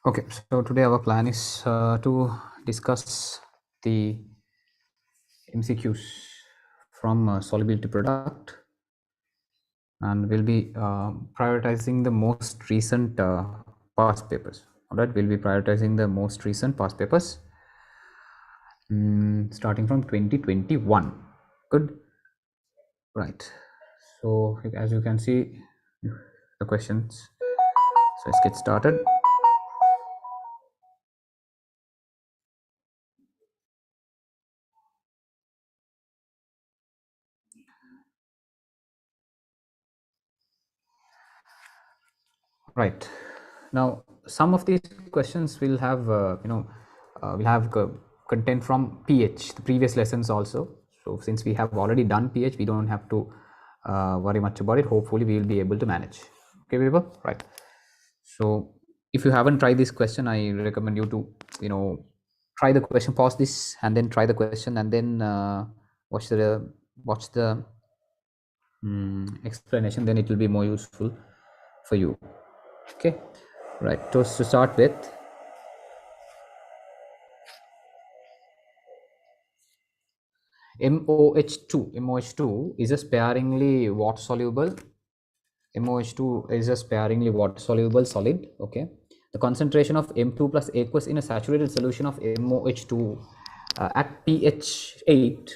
Okay, so today our plan is to discuss the MCQs from Solubility product, and we'll be prioritizing the most recent past papers. All right, we'll be prioritizing the most recent past papers starting from 2021. Good, right. So as you can see, the questions. So let's get started. Right. Now, some of these questions will have, will have content from PH, the previous lessons also. So since we have already done PH, we don't have to worry much about it. Hopefully, we will be able to manage. Okay, people? Right. So if you haven't tried this question, I recommend you to, try the question, pause this, and then try the question, and then watch the explanation. Then it will be more useful for you. Okay, right. So to start with, MOH2 is a sparingly water soluble. MOH2 is a sparingly water soluble solid. Okay, the concentration of M2 plus aqueous in a saturated solution of MOH2 at pH 8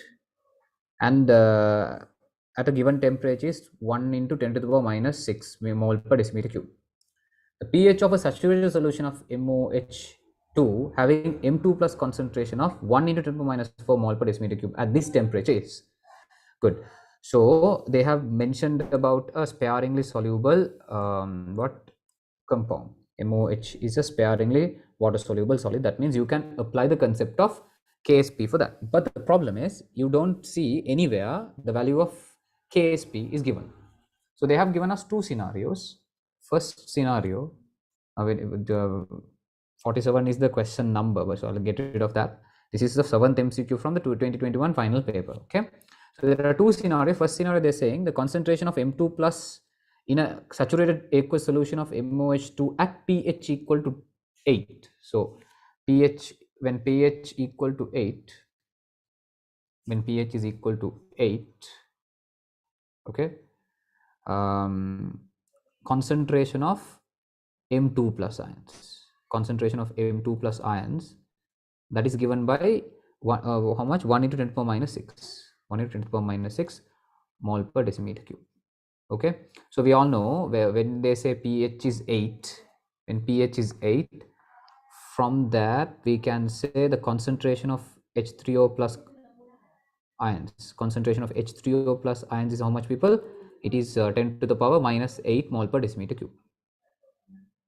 and at a given temperature is 1 into 10 to the power minus 6 mole per decimeter cube. The pH of a saturated solution of MOH2 having M2 plus concentration of 1 into 10 to the minus 4 mole per decimeter cube at this temperature is good. So they have mentioned about a sparingly soluble what compound. MOH is a sparingly water soluble solid. That means you can apply the concept of KSP for that. But the problem is you don't see anywhere the value of KSP is given. So they have given us two scenarios. First scenario, 47 is the question number, but so I'll get rid of that. This is the 7th MCQ from the 2021 final paper. Okay, so there are two scenarios. First scenario, they're saying the concentration of M2 plus in a saturated aqueous solution of MOH2 at pH equal to 8. So pH, when pH equal to 8, when pH is equal to 8, okay, concentration of M2 plus ions, concentration of M2 plus ions, that is given by how much? 1 into 10 to the power minus 6, 1 into 10 to the power minus 6 mole per decimeter cube. Okay, so we all know when they say pH is 8, when pH is 8, from that we can say the concentration of H3O plus ions, concentration of H3O plus ions is how much, people? It is 10 to the power minus 8 mole per decimeter cube,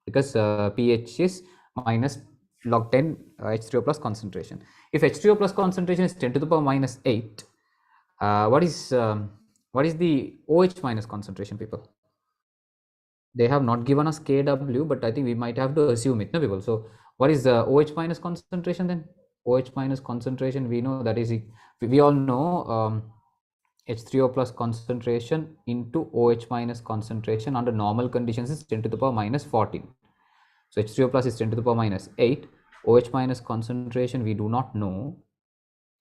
because pH is minus log 10 H3O plus concentration. If H3O plus concentration is 10 to the power minus 8, what is the OH minus concentration, people? They have not given us Kw, but I think we might have to assume it, no, people? So what is the OH minus concentration then? OH minus concentration, we know that is, we all know H3O plus concentration into OH minus concentration under normal conditions is 10 to the power minus 14. So H3O plus is 10 to the power minus 8. OH minus concentration we do not know.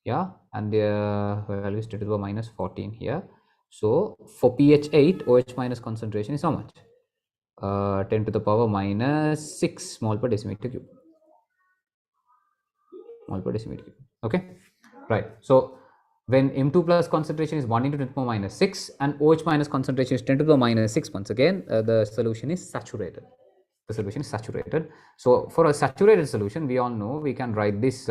Yeah, and the value is 10 to the power minus 14 here. So for pH 8, OH minus concentration is how much? 10 to the power minus 6 mole per decimeter cube. Mole per decimeter cube. Okay, right. So when M2 plus concentration is 1 into 10 to the power minus 6 and OH minus concentration is 10 to the power minus 6, once again the solution is saturated. The solution is saturated. So for a saturated solution, we all know we can write this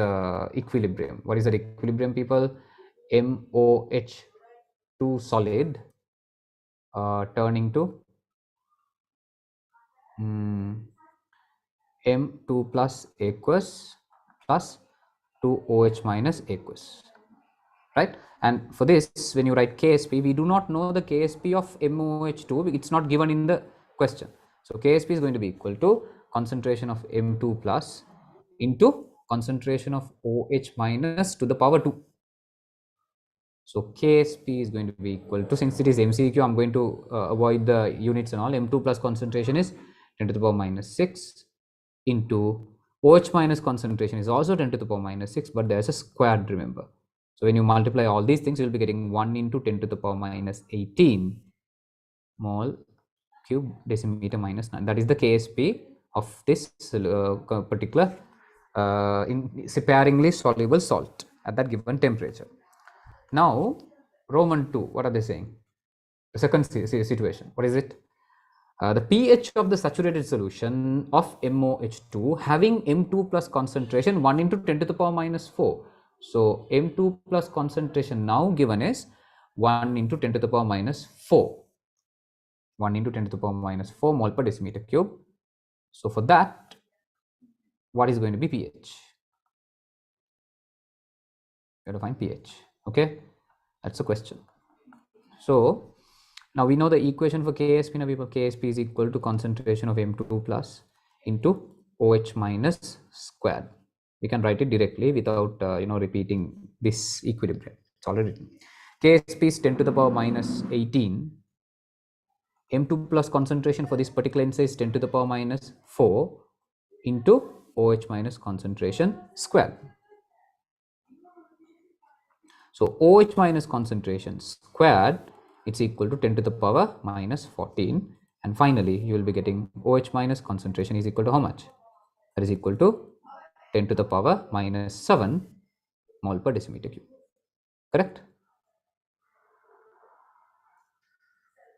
equilibrium. What is the equilibrium, people? MOH2 solid turning to M2 plus aqueous plus 2OH minus aqueous, right? And for this, when you write KSP, we do not know the KSP of MOH2. It's not given in the question. So KSP is going to be equal to concentration of M2 plus into concentration of OH minus to the power 2. So KSP is going to be equal to, since it is MCQ, I'm going to avoid the units and all. M2 plus concentration is 10 to the power minus 6 into OH minus concentration is also 10 to the power minus 6, but there's a squared, remember. So when you multiply all these things, you'll be getting 1 into 10 to the power minus 18 mole cube decimeter minus 9. That is the KSP of this particular sparingly soluble salt at that given temperature. Now, Roman 2, what are they saying? The second situation, what is it? The pH of the saturated solution of MOH2 having M2 plus concentration 1 into 10 to the power minus 4. So M2 plus concentration now given is 1 into 10 to the power minus 4. 1 into 10 to the power minus 4 mole per decimeter cube. So for that, what is going to be pH? You have to find pH. Okay, that's the question. So now we know the equation for KSP. Now we have KSP is equal to concentration of M2 plus into OH minus squared. We can write it directly without repeating this equilibrium. It's already written. KSP is 10 to the power minus 18. M2 plus concentration for this particular answer is 10 to the power minus 4 into OH minus concentration squared. So OH minus concentration squared, it's equal to 10 to the power minus 14. And finally, you will be getting OH minus concentration is equal to how much? That is equal to 10 to the power minus 7 mole per decimeter cube. Correct?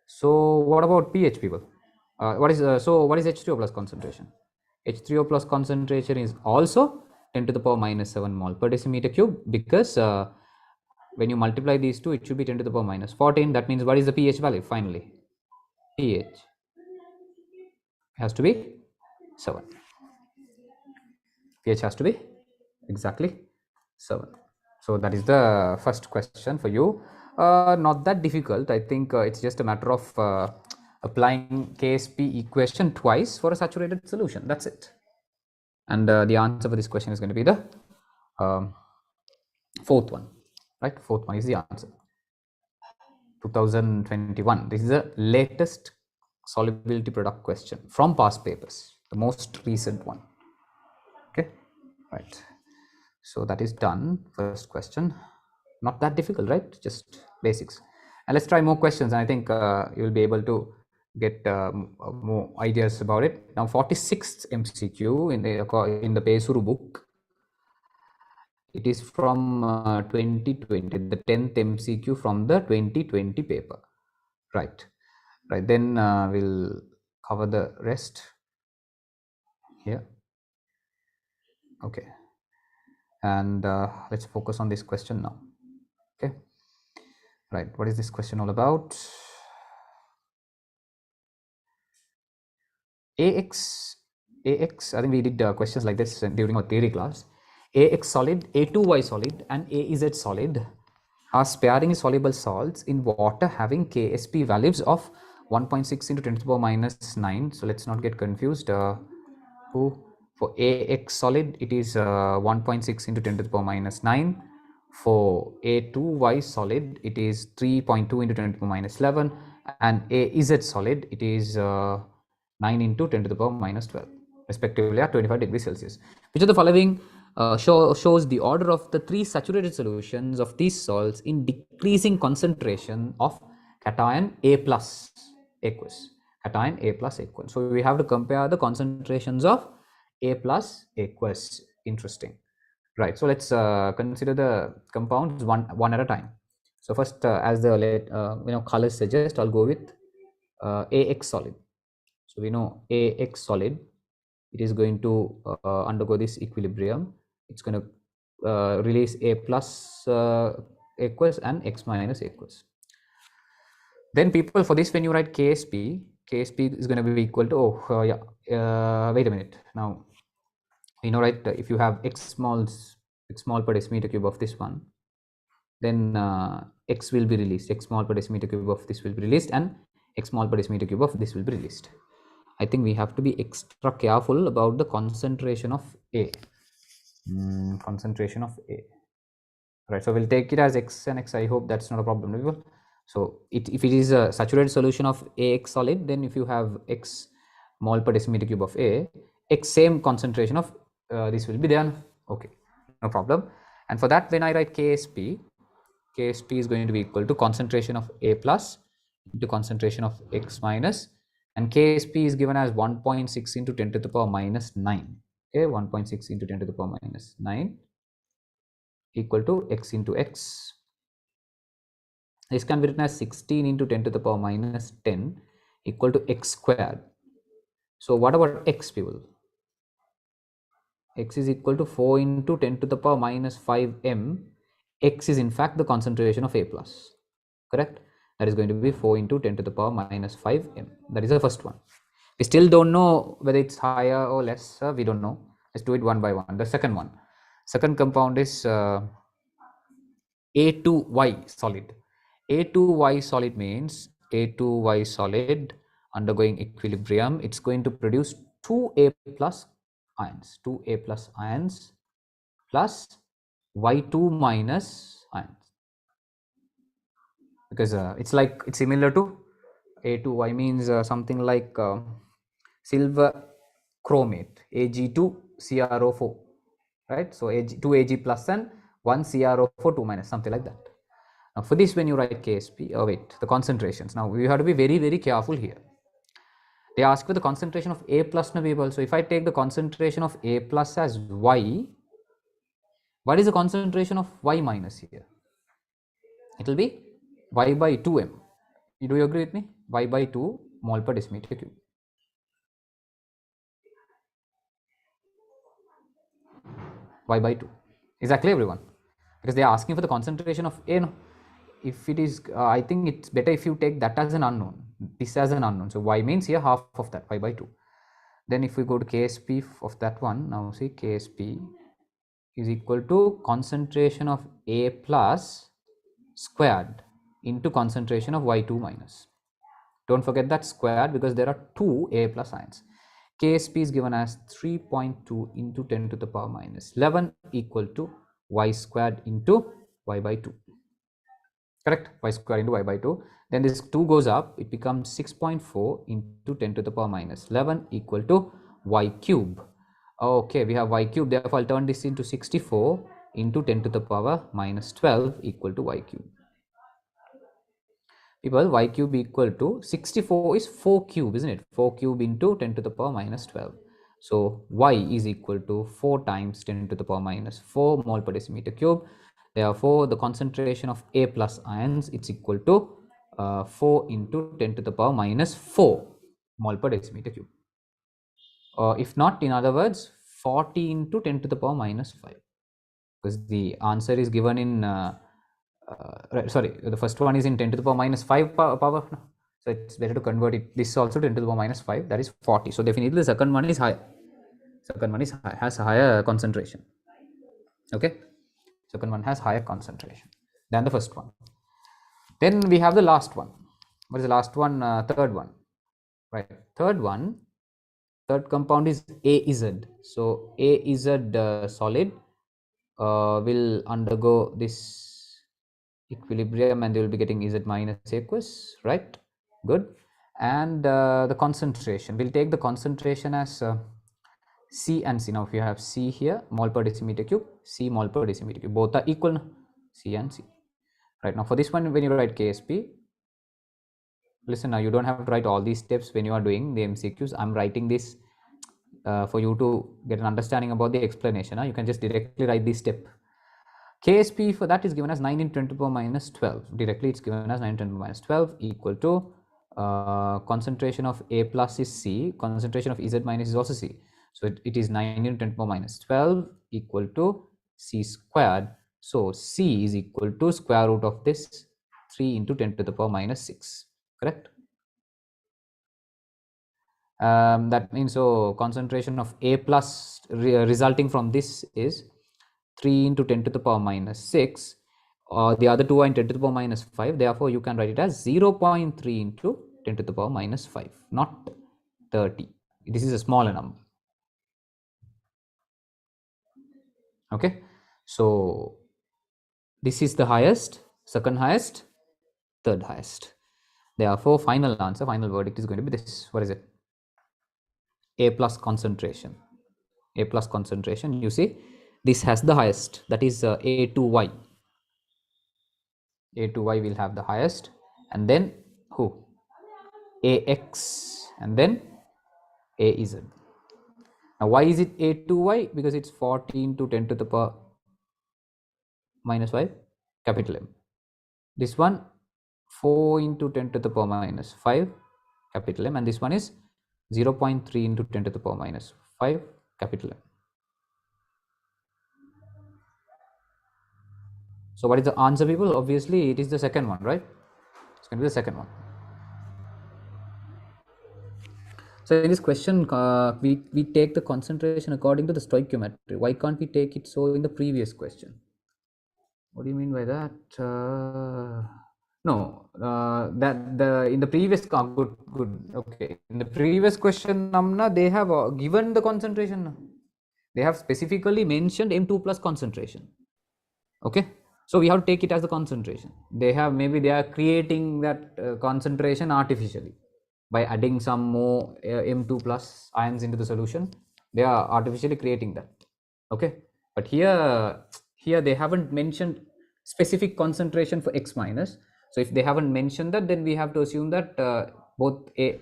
So what about pH, people? What is H3O plus concentration? H3O plus concentration is also 10 to the power minus 7 mole per decimeter cube, because when you multiply these two, it should be 10 to the power minus 14. That means what is the pH value finally? pH has to be 7. pH has to be exactly 7. So that is the first question for you. Not that difficult. I think it's just a matter of applying KSP equation twice for a saturated solution. That's it. And the answer for this question is going to be the fourth one, right? Fourth one is the answer. 2021. This is the latest solubility product question from past papers, the most recent one. Okay, right. So that is done. First question. Not that difficult, right? Just basics. And let's try more questions. And I think you will be able to get more ideas about it. Now, 46th MCQ in the Pesuru book. It is from 2020, the 10th MCQ from the 2020 paper. Right. Then we'll cover the rest here. Okay. And let's focus on this question now. Okay. Right. What is this question all about? AX, I think we did questions like this during our theory class. AX solid, A2Y solid, and AZ solid are sparingly soluble salts in water having KSP values of 1.6 into 10 to the power minus 9. So let's not get confused. For AX solid, it is 1.6 into 10 to the power minus 9. For A2Y solid, it is 3.2 into 10 to the power minus 11. And AZ solid, it is 9 into 10 to the power minus 12, respectively at 25 degrees Celsius. Which of the following shows the order of the three saturated solutions of these salts in decreasing concentration of cation A plus aqueous? Cation A plus aqueous. So we have to compare the concentrations of A plus aqueous. Interesting. Right. So let's consider the compounds one at a time. So first, as the colors suggest, I'll go with AX solid. So we know AX solid, it is going to undergo this equilibrium. It's going to release A plus aqueous and X minus aqueous. Then people, for this, when you write KSP is going to be equal to, wait a minute. Now, right, if you have X small per decimeter cube of this one, then X will be released. X small per decimeter cube of this will be released, and X small per decimeter cube of this will be released. I think we have to be extra careful about the concentration of A. Concentration of A. Right, so we'll take it as X and X. I hope that's not a problem. So if it is a saturated solution of AX solid, then if you have X mole per decimeter cube of A, X same concentration of this will be there. Okay, no problem. And for that, when I write KSP, KSP is going to be equal to concentration of A plus into concentration of X minus, and KSP is given as 1.6 into 10 to the power minus 9. Okay, 1.6 into 10 to the power minus 9 equal to X into X. This can be written as 16 into 10 to the power minus 10 equal to X squared. So what about X, people? X is equal to 4 into 10 to the power minus 5 m. X is in fact the concentration of A plus, correct? That is going to be 4 into 10 to the power minus 5 m. That is the first one. We still don't know whether it's higher or lesser. We don't know. Let's do it one by one. The second one, second compound is A2Y solid. A2Y solid means A2Y solid undergoing equilibrium. It's going to produce 2A plus ions, 2A plus ions plus Y2 minus ions, because it's similar to A2Y means something like silver chromate, Ag2CrO4, right? So 2Ag plus and 1 CrO4 2 minus, something like that. Now for this, when you write KSP, the concentrations. Now you have to be very, very careful here. They ask for the concentration of A plus now. So if I take the concentration of A plus as Y, what is the concentration of Y minus here? It will be Y by 2m. Do you agree with me? Y by 2 mole per decimeter cube. Y by 2. Is that clear, everyone? Because they are asking for the concentration of A. No? If it is, I think it's better if you take that as an unknown, this as an unknown. So Y means here half of that, Y by 2. Then if we go to KSP of that one, now see KSP is equal to concentration of A plus squared into concentration of Y2 minus. Don't forget that squared, because there are two A plus ions. KSP is given as 3.2 into 10 to the power minus 11 equal to Y squared into Y by 2. Correct? Y squared into Y by 2. Then this 2 goes up, it becomes 6.4 into 10 to the power minus 11 equal to Y cube. Okay, we have Y cube, therefore I'll turn this into 64 into 10 to the power minus 12 equal to Y cube. People, Y cube equal to 64 is 4 cube, isn't it? 4 cube into 10 to the power minus 12. So Y is equal to 4 times 10 to the power minus 4 mole per decimeter cube. Therefore, the concentration of A plus ions, it's equal to 4 into 10 to the power minus 4 mole per decimeter cube. If not, in other words, 40 into 10 to the power minus 5. Because the answer is given in sorry, the first one is in 10 to the power minus 5 power. So it's better to convert it. This is also 10 to the power minus 5, that is 40. So definitely the second one is higher. Second one is has a higher concentration. Okay, second one has higher concentration than the first one. Then we have the last one. What is the last one? Third one, right? Third one, third compound is AZ. So AZ solid will undergo this equilibrium and they will be getting Z minus aqueous, right? Good. And the concentration, we'll take the concentration as C and C. Now if you have C here, mole per decimeter cube, C mole per decimeter cube, both are equal, C and C. Right, now for this one, when you write KSP, listen, now you don't have to write all these steps when you are doing the MCQs. I'm writing this for you to get an understanding about the explanation. You can just directly write this step. KSP for that is given as 9 into 10 to the power minus 12. Directly it's given as 9 into 10 to the power minus 12 equal to concentration of A plus is C, concentration of Z minus is also C. So it is 9 into 10 to the power minus 12 equal to C squared. So C is equal to square root of this 3 into 10 to the power minus 6. Correct? That means so concentration of A plus resulting from this is 3 into 10 to the power minus 6. The other two are in 10 to the power minus 5. Therefore, you can write it as 0.3 into 10 to the power minus 5, not 30. This is a smaller number. Okay. So, this is the highest, second highest, third highest. Therefore, final answer, final verdict is going to be this. What is it? A plus concentration. A plus concentration, you see, this has the highest, that is A2Y. A2Y will have the highest, and then who? AX, and then AZ. Now, why is it A2Y? Because it's 14 to 10 to the power minus 5, capital M. This one 4 into 10 to the power minus 5, capital M, and this one is 0.3 into 10 to the power minus 5, capital M. So what is the answer, people? Obviously it is the second one, right? It's going to be the second one. So in this question, we take the concentration according to the stoichiometry. Why can't we take it so in the previous question? What do you mean by that? No, that in the previous good. Okay, in the previous question, Namna, they have given the concentration. They have specifically mentioned M2 plus concentration. Okay, so we have to take it as the concentration. They are creating that concentration artificially by adding some more M2 plus ions into the solution. They are artificially creating that. Okay, but here they haven't mentioned specific concentration for X minus. So if they haven't mentioned that, then we have to assume that both A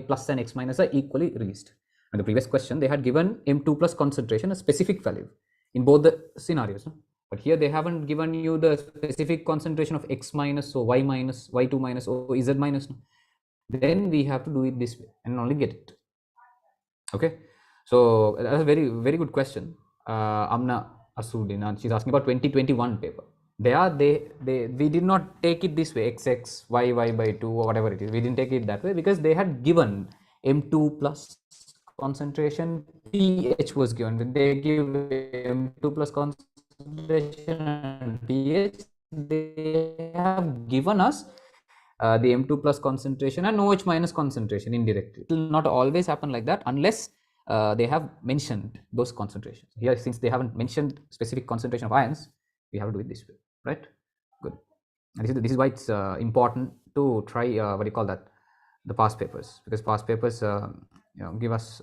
plus and X minus are equally released. In the previous question, they had given M2 plus concentration a specific value in both the scenarios. No? But here they haven't given you the specific concentration of X minus, so Y minus, Y2 minus, or Z minus. No? Then we have to do it this way and only get it. Okay, so that's a very good question. Amna Asudin, she's asking about 2021 paper. We did not take it this way, XX, YY by 2 or whatever it is. We didn't take it that way because they had given M2 plus concentration, pH was given. When they give M2 plus concentration and pH, they have given us the M2 plus concentration and OH minus concentration indirectly. It will not always happen like that unless they have mentioned those concentrations. Here, since they haven't mentioned specific concentration of ions, we have to do it this way, right? Good. And this is why it's important to try what do you call that, the past papers, because past papers give us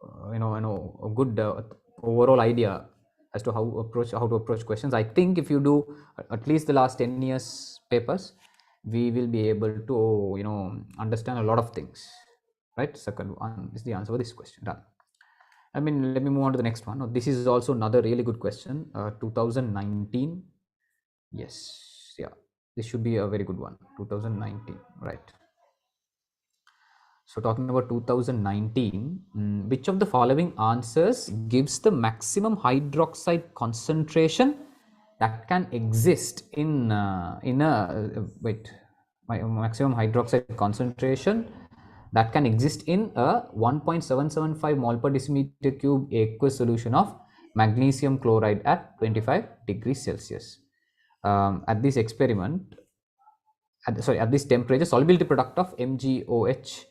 a good overall idea as to how to approach questions. I think if you do at least the last 10 years papers, we will be able to understand a lot of things, right? Second one is the answer for this question. Done. I mean, let me move on to the next one. Now, this is also another really good question. 2019. Yes, yeah, this should be a very good one. 2019, right? So talking about 2019, which of the following answers gives the maximum hydroxide concentration that can exist in maximum hydroxide concentration that can exist in a 1.775 mole per decimeter cube aqueous solution of magnesium chloride at 25 degrees Celsius. At this experiment, at this temperature, solubility product of MgOH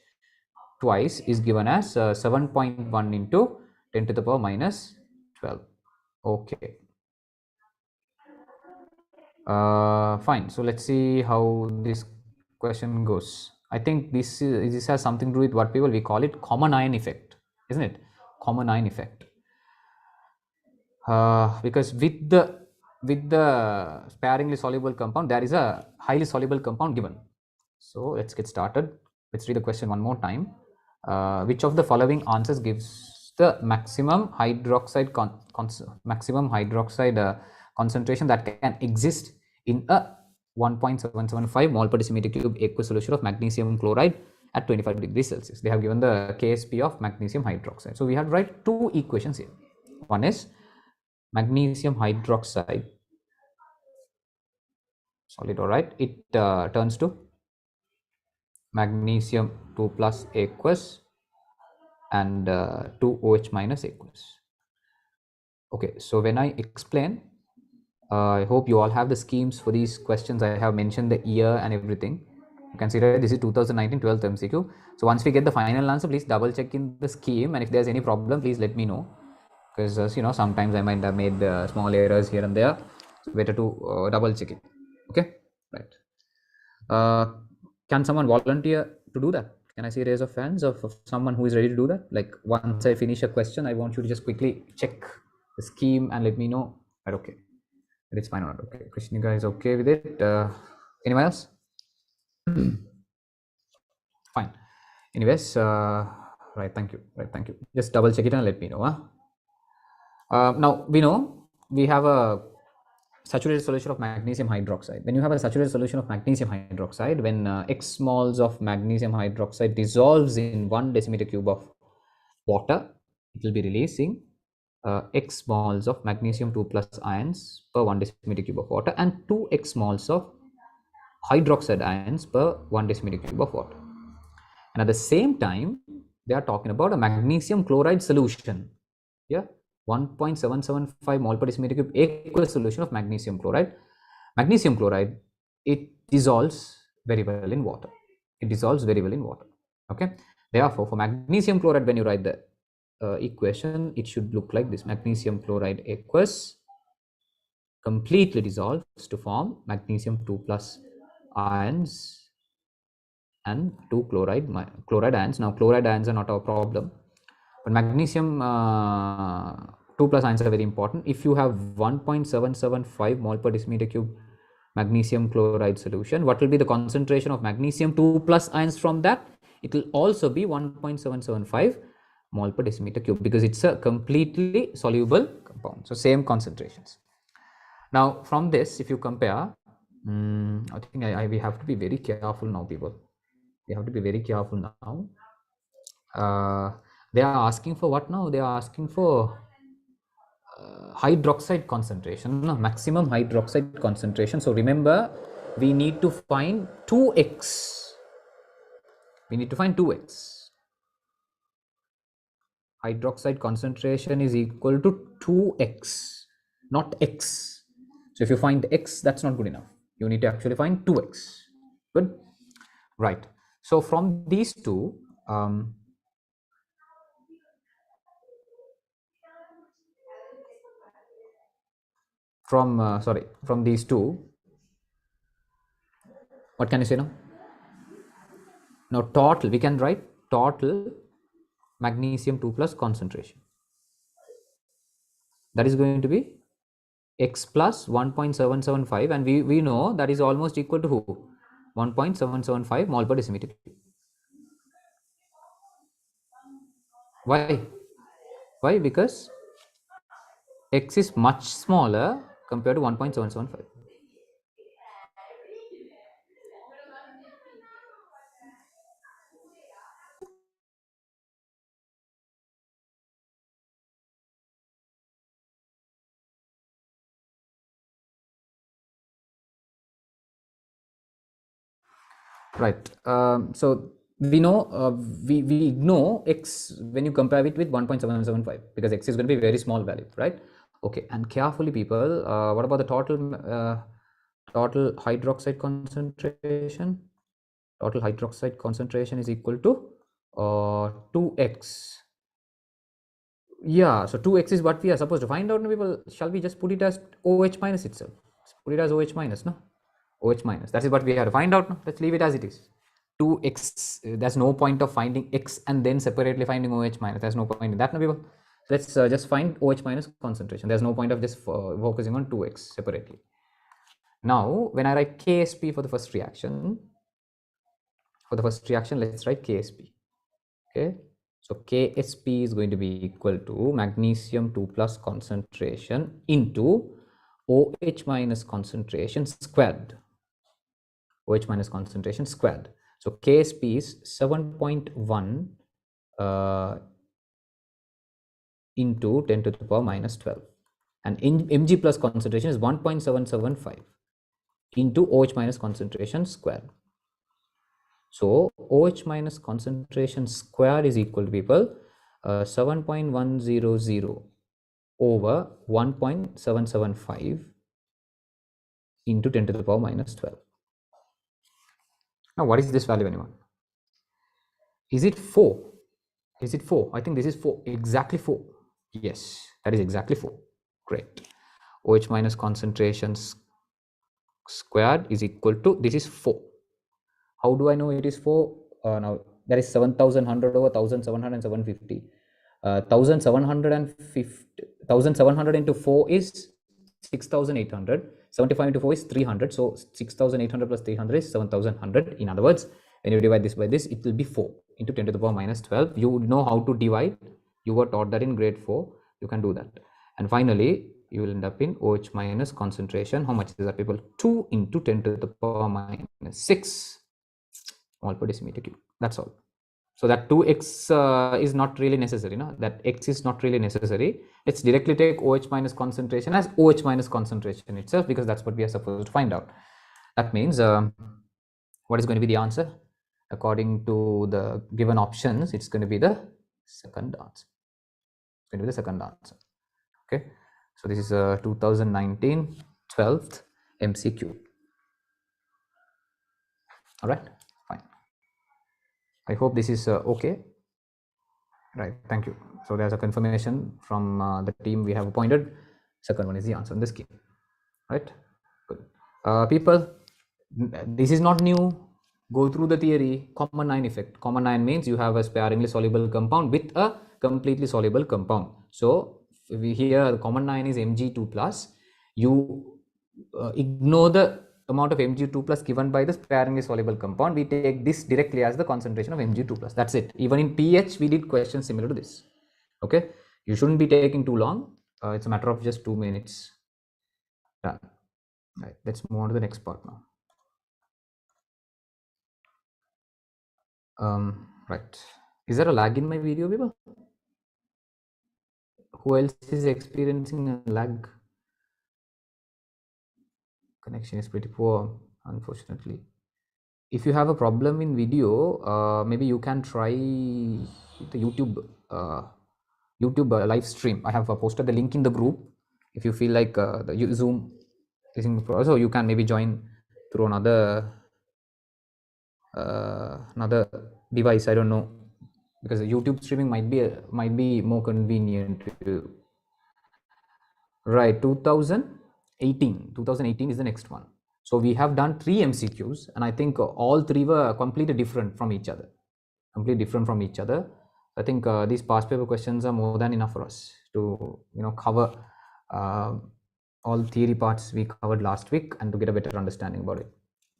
twice is given as 7.1 into 10 to the power minus 12. Okay. Fine. So let's see how this question goes. I think this has something to do with what we call it common ion effect, isn't it? Common ion effect. Because with the sparingly soluble compound, there is a highly soluble compound given. So let's get started. Let's read the question one more time. Which of the following answers gives the maximum hydroxide concentration that can exist in a 1.775 mole per decimeter cube aqueous solution of magnesium chloride at 25 degrees Celsius? They have given the KSP of magnesium hydroxide. So we have to write two equations here. One is magnesium hydroxide solid, all right, it turns to magnesium 2 plus aqueous and 2OH minus aqueous. Okay, so when I explain, I hope you all have the schemes for these questions. I have mentioned the year and everything. You consider this is 2019 12th MCQ. So once we get the final answer, please double check in the scheme, and if there's any problem, please let me know, because sometimes I might have made small errors here and there. So better to double check it. Okay, right. Can someone volunteer to do that? Can I see a raise of hands of someone who is ready to do that? Like once I finish a question, I want you to just quickly check the scheme and let me know that okay, that it's fine or not. Okay, Krishna, you guys okay with it? Anyone else? Fine. Anyways, right, thank you. Right, thank you. Just double check it and let me know. Now we know we have a saturated solution of magnesium hydroxide. When you have a saturated solution of magnesium hydroxide, when x moles of magnesium hydroxide dissolves in 1 decimeter cube of water, it will be releasing x moles of magnesium 2 plus ions per 1 decimeter cube of water and 2x moles of hydroxide ions per 1 decimeter cube of water. And at the same time, they are talking about a magnesium chloride solution. Yeah, 1.775 mole per decimeter cube aqueous solution of magnesium chloride. Magnesium chloride, it dissolves very well in water. It dissolves very well in water. Okay. Therefore, for magnesium chloride, when you write the equation, it should look like this: magnesium chloride aqueous completely dissolves to form magnesium 2 plus ions and 2 chloride ions. Now chloride ions are not our problem, but magnesium 2 plus ions are very important. If you have 1.775 mole per decimeter cube magnesium chloride solution, what will be the concentration of magnesium 2 plus ions from that? It will also be 1.775 mole per decimeter cube because it's a completely soluble compound. So same concentrations. Now from this, if you compare, I think we have to be very careful now, people. We have to be very careful now. They are asking for what now? They are asking for hydroxide concentration, no? Maximum hydroxide concentration. So remember, we need to find 2x. We need to find 2x. Hydroxide concentration is equal to 2x, not x. So if you find x, that's not good enough. You need to actually find 2x. Good. Right. So from these two, from these two, what can you say now? Now total, we can write total magnesium 2 plus concentration. That is going to be x plus 1.775, and we know that is almost equal to who? 1.775 mole per decimeter cube. Why? Why? Because x is much smaller compared to 1.775. Right. So we know we know x when you compare it with 1.775 because x is going to be a very small value, right? Okay. And carefully, people, what about the total hydroxide concentration? Total hydroxide concentration is equal to 2x. Yeah, so 2x is what we are supposed to find out. People, shall we just put it as OH minus itself? Let's put it as OH minus, no? OH minus. That is what we have to find out. No? Let's leave it as it is. 2x. There's no point of finding x and then separately finding OH minus. There's no point in that, no, people. Let's just find OH minus concentration. There's no point of just focusing on 2x separately. Now, when I write KSP for the first reaction, let's write KSP. Okay. So KSP is going to be equal to magnesium 2 plus concentration into OH minus concentration squared. OH minus concentration squared. So KSP is 7.1 into 10 to the power minus 12. And Mg plus concentration is 1.775 into OH minus concentration squared. So OH minus concentration square is equal to, people, 7.100 over 1.775 into 10 to the power minus 12. Now what is this value, anyone? Is it 4? Is it 4? I think this is 4. Exactly 4. Yes, that is exactly 4. Great. OH minus concentration squared is equal to, this is 4. How do I know it is 4? Now That is 7,100 over 1,700 and 750. 1,700 into 4 is 6,800. 75 into 4 is 300. So 6,800 plus 300 is 7,100. In other words, when you divide this by this, it will be 4 into 10 to the power minus 12. You know how to divide. You were taught that in grade 4. You can do that. And finally, you will end up in OH minus concentration. How much is that, people? 2 into 10 to the power minus 6 mole per decimeter cube. That's all. So that 2x is not really necessary. No, that x is not really necessary. Let's directly take OH minus concentration as OH minus concentration itself, because that's what we are supposed to find out. That means what is going to be the answer? According to the given options, it's going to be the second answer. It's going to be the second answer. Okay. So this is 2019 12th MCQ. All right. Fine. I hope this is okay. Right, thank you. So there's a confirmation from the team we have appointed. Second one is the answer in the scheme. Right, good. People, this is not new. Go through the theory. Common ion effect. Common ion means you have a sparingly soluble compound with a completely soluble compound. So we here the common ion is Mg2 plus. You ignore the amount of Mg2 plus given by the sparingly soluble compound. We take this directly as the concentration of Mg2 plus. That's it. Even in pH, we did questions similar to this. Okay, you shouldn't be taking too long. It's a matter of just 2 minutes. Done. Right, let's move on to the next part now. Right, is there a lag in my video, people? Who else is experiencing a lag? Connection is pretty poor, unfortunately. If you have a problem in video, maybe you can try the YouTube live stream. I have posted the link in the group. If you feel like the Zoom is in progress, so you can maybe join through another device. I don't know, because the YouTube streaming might be more convenient to you. Right, 2018 is the next one. So we have done 3 MCQs, and I think all 3 were completely different from each other. I think these past paper questions are more than enough for us to cover all theory parts we covered last week and to get a better understanding about it.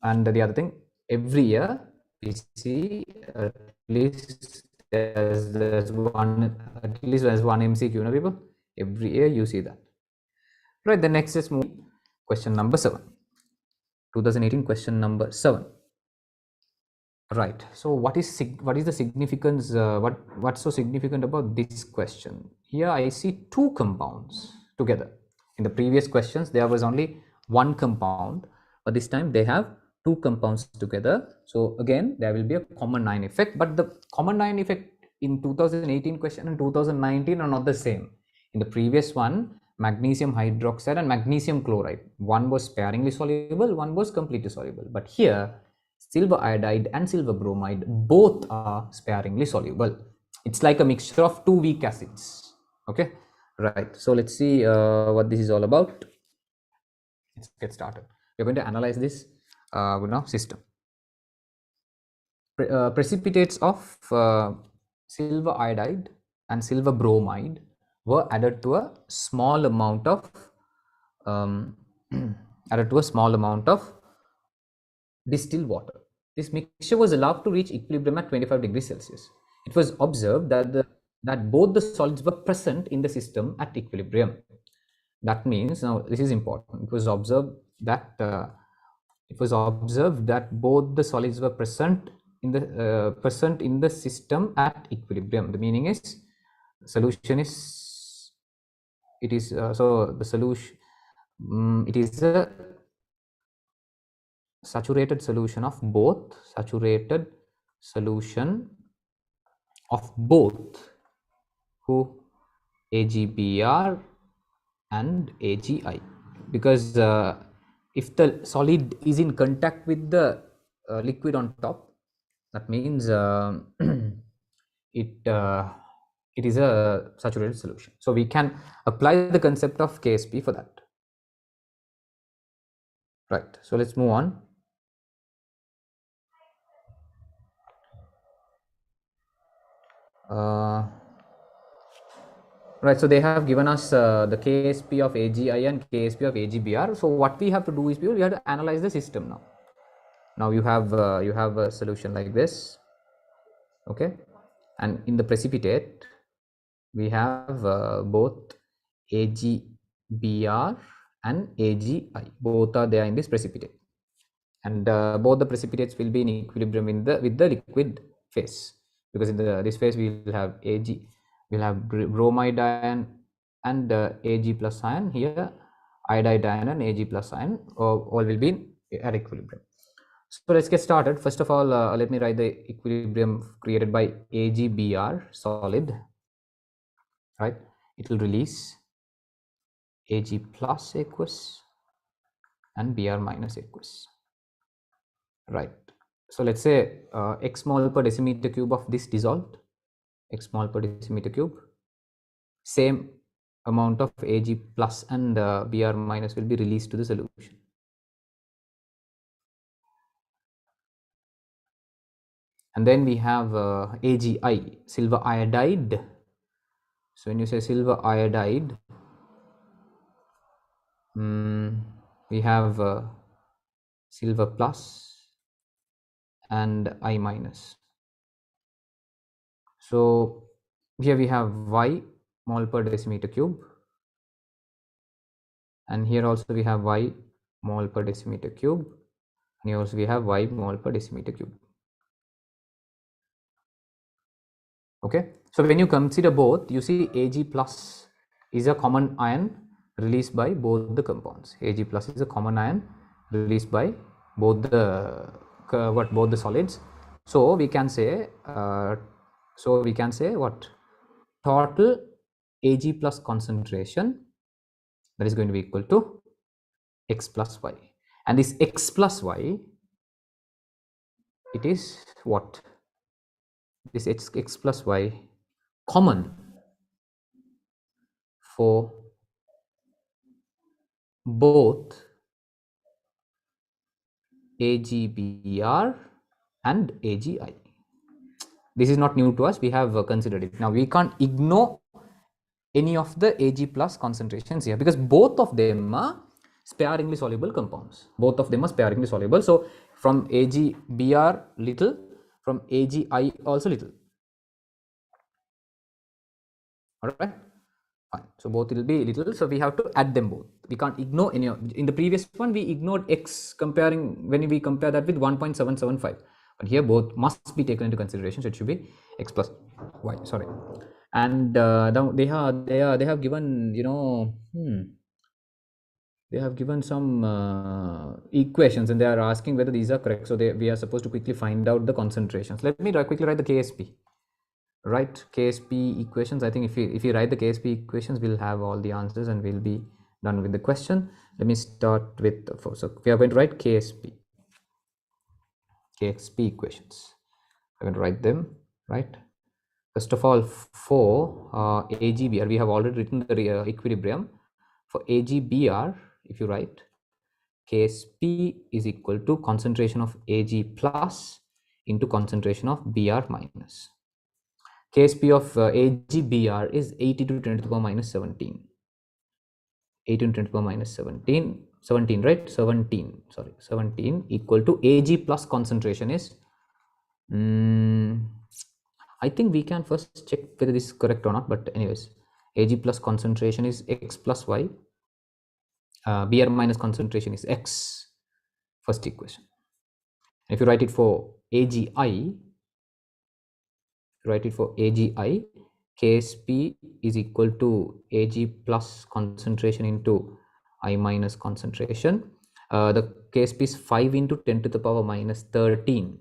And the other thing, every year we see at least there's one MCQ, people. Every year you see that. Right, the next is question number 7. 2018 question number 7. Right, so what is the significance, what's so significant about this question? Here I see 2 compounds together. In the previous questions there was only 1 compound, but this time they have 2 compounds together. So again there will be a common ion effect, but the common ion effect in 2018 question and 2019 are not the same. In the previous one, magnesium hydroxide and magnesium chloride, one was sparingly soluble, one was completely soluble, but here silver iodide and silver bromide both are sparingly soluble. It's like a mixture of 2 weak acids. Okay, right, so let's see what this is all about. Let's get started. We're going to analyze this system. Precipitates of silver iodide and silver bromide were added to a small amount of distilled water. This mixture was allowed to reach equilibrium at 25 degrees Celsius. It was observed that both the solids were present in the system at equilibrium. That means, now this is important, it was observed that both the solids were present in the system at equilibrium. The meaning is solution is it is so the solution it is a saturated solution of both who AgBr and AgI, because if the solid is in contact with the liquid on top, that means it is a saturated solution. So we can apply the concept of KSP for that. Right, so let's move on. Right, so they have given us the KSP of AGI and KSP of AGBR. So what we have to do is we have to analyze the system now. Now you have a solution like this, okay, and in the precipitate we have both AGBR and AGI. Both are there in this precipitate, and both the precipitates will be in equilibrium with the liquid phase, because in this phase we will have Ag, we'll have bromide ion and Ag plus ion. Here iodide ion and Ag plus ion all will be at equilibrium. So let's get started. First of all, let me write the equilibrium created by AgBr solid, right? It will release Ag plus aqueous and Br minus aqueous, right? So let's say x mole per decimeter cube of this dissolved, x mole per decimeter cube, same amount of Ag plus and Br minus will be released to the solution. And then we have AgI, silver iodide. So when you say silver iodide, we have silver plus and I minus. So here we have Y mole per decimeter cube, and here also we have Y mole per decimeter cube, and here also we have Y mole per decimeter cube. Okay, so when you consider both, you see Ag plus is a common ion released by both the compounds. Ag plus is a common ion released by both the both the solids. So we can say what total Ag plus concentration, that is going to be equal to x plus y, and this x plus y, it is what, this x plus y common for both AGBR and AGI. This is not new to us, we have considered it. Now we can't ignore any of the Ag plus concentrations here, because both of them are sparingly soluble compounds. Both of them are sparingly soluble. So from AGBR little, from AGI also little. All right, fine. So both will be little, so we have to add them both. We can't ignore any of. In the previous one we ignored x, comparing when we compare that with 1.775, but here both must be taken into consideration, so it should be x plus y, sorry. And they have given, you know, they have given some equations, and they are asking whether these are correct. So we are supposed to quickly find out the concentrations. Let me quickly write the KSP. Right, KSP equations. I think if you write the KSP equations, we'll have all the answers and we'll be done with the question. Let me start with so we are going to write KSP equations. I'm going to write them, right? First of all, for AGBR, we have already written the equilibrium. For AGBR, if you write, KSP is equal to concentration of Ag plus into concentration of Br minus. KSP of AGBR is 80 to 10 to the power minus 17. 80 to 10 to the power minus 17, right? 17 equal to Ag plus concentration is, I think we can first check whether this is correct or not, but anyways, Ag plus concentration is x plus y, Br minus concentration is x, first equation. If you write it for AGI, KSP is equal to Ag plus concentration into I minus concentration. The KSP is 5 into 10 to the power minus 13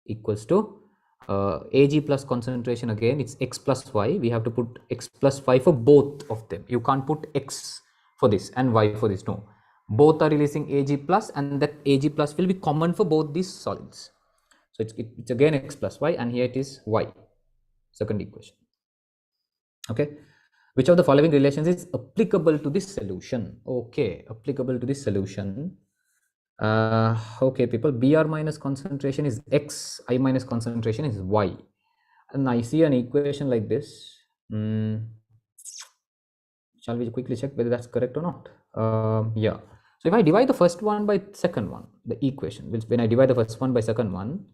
equals to Ag plus concentration, again it's x plus y. We have to put x plus y for both of them. You can't put x for this and y for this, no. Both are releasing Ag plus, and that Ag plus will be common for both these solids. So it's again x plus y, and here it is y, second equation. Okay, which of the following relations is applicable to this solution? Okay, applicable to this solution. Okay people, Br minus concentration is x, I minus concentration is y. and I see an equation like this. Shall we quickly check whether that's correct or not? Yeah. So if I divide the first one by second one, the equation, which when I divide the first one by second one,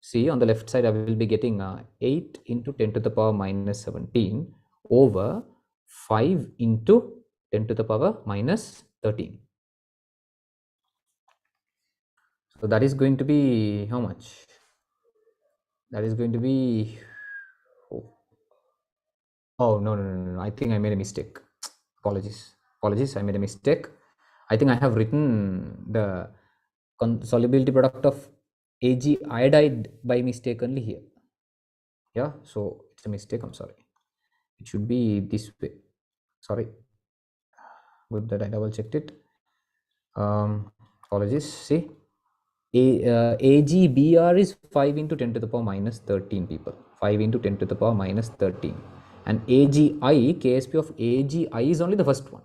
see on the left side I will be getting 8 into 10 to the power minus 17 over 5 into 10 to the power minus 13. So that is going to be how much? That is going to be, oh no, I think I made a mistake. Apologies, I made a mistake. I think I have written the solubility product of Ag iodide by mistake only here. Yeah, so it's a mistake, I'm sorry. It should be this way. Sorry, good that I double checked it. Apologies. See, AgBr is 5 into 10 to the power minus 13 people. 5 into 10 to the power minus 13. And AgI, KSP of AgI is only the first one.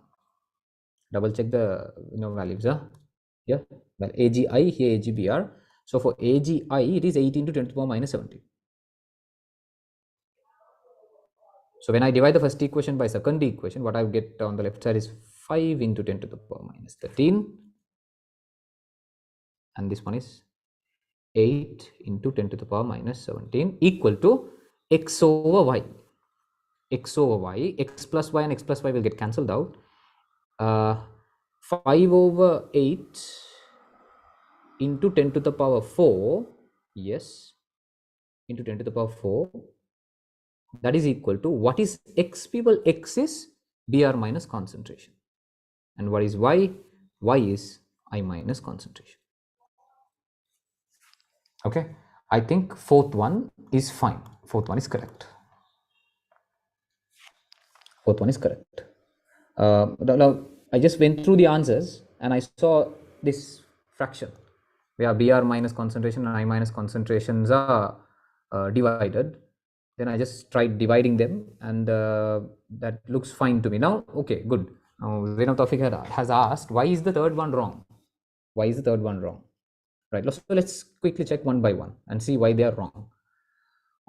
Double check the values. Yeah, well, AgI here, AgBr. So for AgI, it is 8 into 10 to the power minus 17. So when I divide the first equation by second equation, what I get on the left side is 5 into 10 to the power minus 13. And this one is 8 into 10 to the power minus 17 equal to x over y. X over y, x plus y and x plus y will get cancelled out. 5 over 8 into 10 to the power 4, yes, into 10 to the power 4, that is equal to, what is x, people? X is Br minus concentration. And what is y? Y is I minus concentration. Okay, I think fourth one is fine. Fourth one is correct. Fourth one is correct. Now I just went through the answers and I saw this fraction where Br minus concentration and I minus concentrations are divided. Then I just tried dividing them, and that looks fine to me. Now, okay, good. Now Zainab Tawfiq has asked, why is the third one wrong? Why is the third one wrong? Right, so let's quickly check one by one and see why they are wrong.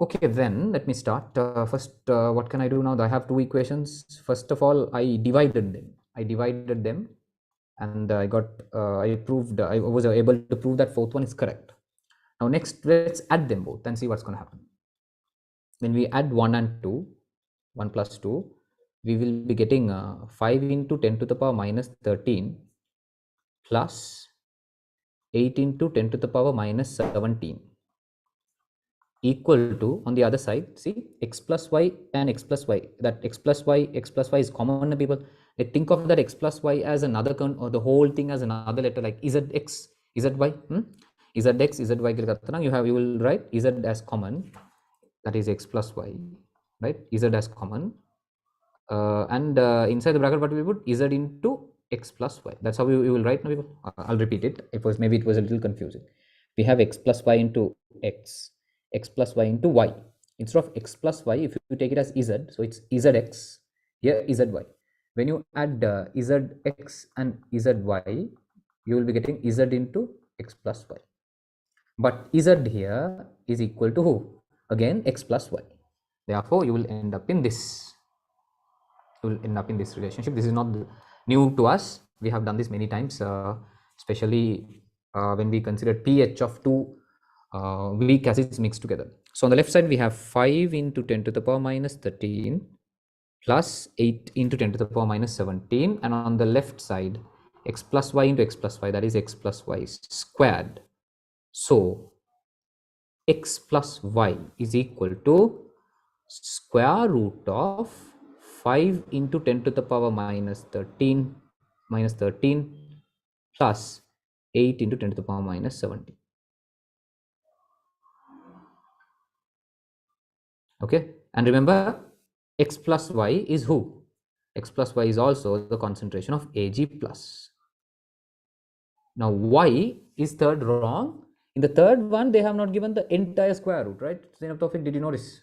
Okay, then let me start. First, what can I do now? I have two equations. First of all, I divided them, and I was able to prove that fourth one is correct. Now next, let's add them both and see what's going to happen. When we add 1 and 2, 1 plus 2, we will be getting 5 into 10 to the power minus 13 plus 8 into 10 to the power minus 17 equal to, on the other side, see, x plus y and x plus y. That x plus y is common, people. They think of that x plus y as another or the whole thing as another letter, like zx, zy, zx, zy. You will write z as common, that is x plus y, right? Z as common, and inside the bracket, what we put? Z into x plus y. That's how we will write now, people. I'll repeat it. Maybe it was a little confusing. We have x plus y into x plus y into y. Instead of x plus y, if you take it as z, so it's zx, here zy. When you add zx and zy, you will be getting z into x plus y. But z here is equal to who? Again, x plus y. Therefore, you will end up in this. You will end up in this relationship. This is not new to us. We have done this many times, especially when we consider pH of two weak acids mixed together. So on the left side, we have 5 into 10 to the power minus 13 plus 8 into 10 to the power minus 17. And on the left side, x plus y into x plus y, that is x plus y squared. So x plus y is equal to square root of 5 into 10 to the power minus 13 plus 8 into 10 to the power minus 17. Okay, and remember, x plus y is who? X plus y is also the concentration of Ag plus. Now y is third wrong. In the third one, they have not given the entire square root, right? Zainab Tawfiq, did you notice?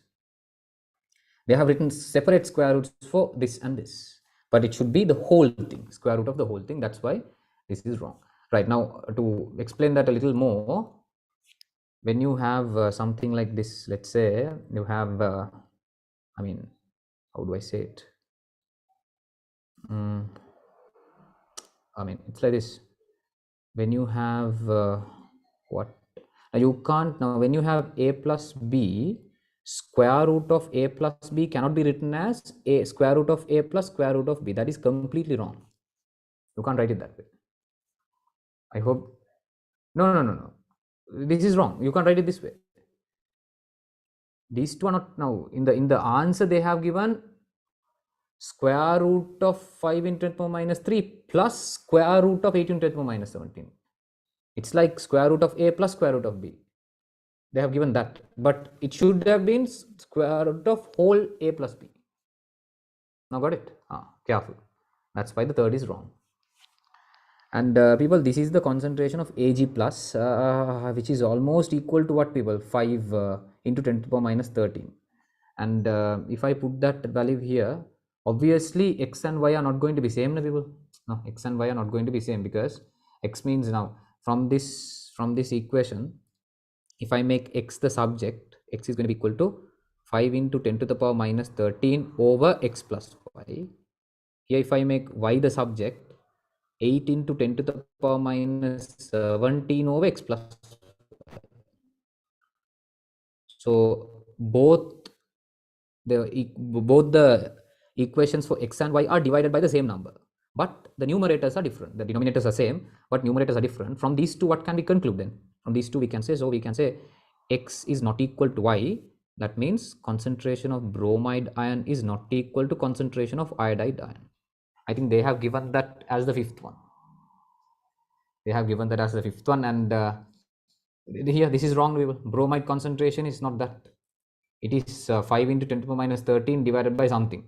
They have written separate square roots for this and this, but it should be the whole thing, square root of the whole thing. That's why this is wrong. Right, now to explain that a little more, when you have something like this, let's say you have, I mean, how do I say it? I mean, it's like this. When you have what? Now you can't, now when you have a plus b, square root of a plus b cannot be written as a square root of a plus square root of b. That is completely wrong. You can't write it that way. I hope. No. This is wrong. You can't write it this way. These two are not, now in the answer they have given square root of 5 into 10 power minus 3 plus square root of 8 into 10 power minus 17. It's like square root of a plus square root of b. They have given that, but it should have been square root of whole a plus b. Now got it? Careful. That's why the third is wrong. And people, this is the concentration of Ag plus, which is almost equal to what, people? 5 into 10 to the power minus 13. And if I put that value here, obviously x and y are not going to be same, people. No, x and y are not going to be same, because x means, now from this equation, if I make x the subject, x is going to be equal to 5 into 10 to the power minus 13 over x plus y. Here if I make y the subject, 8 into 10 to the power minus 17 over x plus y. So both the equations for x and y are divided by the same number, but the numerators are different. The denominators are same, but numerators are different. From these two, what can we conclude then? From these two we can say, so we can say x is not equal to y. That means concentration of bromide ion is not equal to concentration of iodide ion. I think they have given that as the fifth one. And here this is wrong. Bromide concentration is not that. It is 5 into 10 to the power minus 13 divided by something.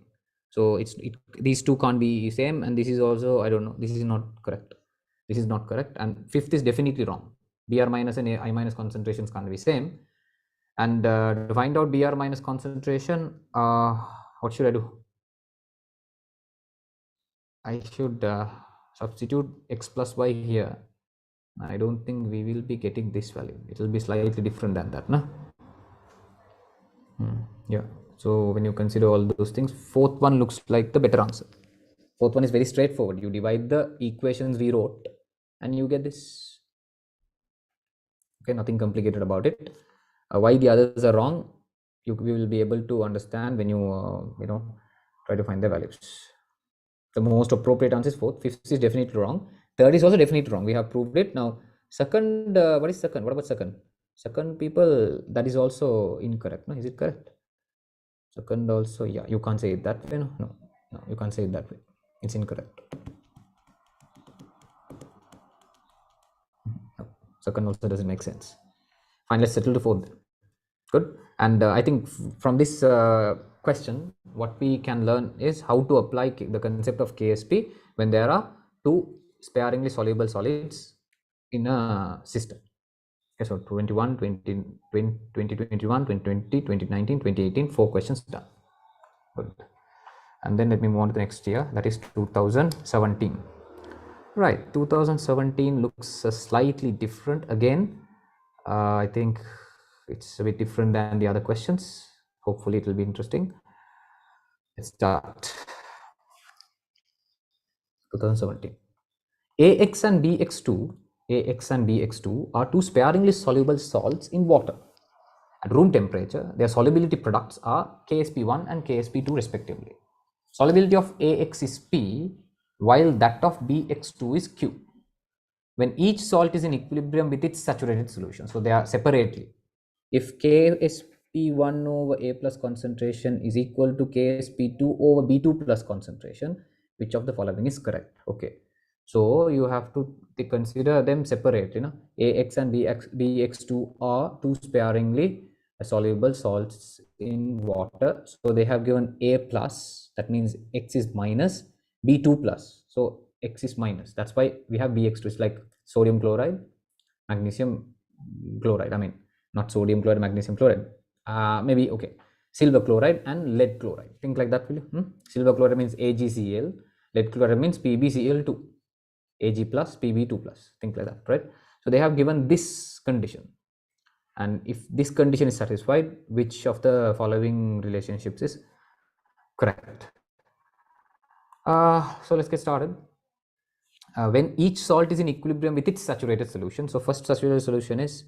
So these two can't be same, and this is also, I don't know, this is not correct. And fifth is definitely wrong. Br minus and I minus concentrations can't be same. And to find out Br minus concentration, what should I do? I should substitute x plus y here. I don't think we will be getting this value. It will be slightly different than that, no? Yeah. So when you consider all those things, fourth one looks like the better answer. Fourth one is very straightforward. You divide the equations we wrote and you get this. Okay, nothing complicated about it. Why the others are wrong, we will be able to understand when you try to find the values. The most appropriate answer is fourth. Fifth is definitely wrong. Third is also definitely wrong. We have proved it. Now second, what is second? What about second? Second, people, that is also incorrect. No, is it correct? Second also, yeah, you can't say it that way. No, you can't say it that way. It's incorrect. No, second also doesn't make sense. Fine, let's settle the fourth. Good. And I think from this question, what we can learn is how to apply the concept of KSP when there are two sparingly soluble solids in a system. Okay, so 2021, 2020, 2019, 2018, 4 questions done. Good. And then let me move on to the next year, that is 2017. Right, 2017 looks slightly different again. I think it's a bit different than the other questions. Hopefully it will be interesting. Let's start. 2017. AX and BX2 are two sparingly soluble salts in water. At room temperature, their solubility products are KSP1 and KSP2 respectively. Solubility of AX is P, while that of BX2 is Q. When each salt is in equilibrium with its saturated solution, so they are separately. If KSP1 over A plus concentration is equal to KSP2 over B2 plus concentration, which of the following is correct? Okay, so you have to consider them separate. AX and BX2 are two sparingly soluble salts in water. So they have given A plus, that means X is minus, B2 plus, so X is minus. That's why we have BX2. It's like sodium chloride, magnesium chloride. I mean, not sodium chloride, magnesium chloride. Maybe, okay, silver chloride and lead chloride. Think like that, will you? Silver chloride means AgCl, lead chloride means PbCl2, Ag plus, Pb2 plus. Think like that, right? So they have given this condition. and if this condition is satisfied, which of the following relationships is correct? So let's get started. When each salt is in equilibrium with its saturated solution, so first saturated solution is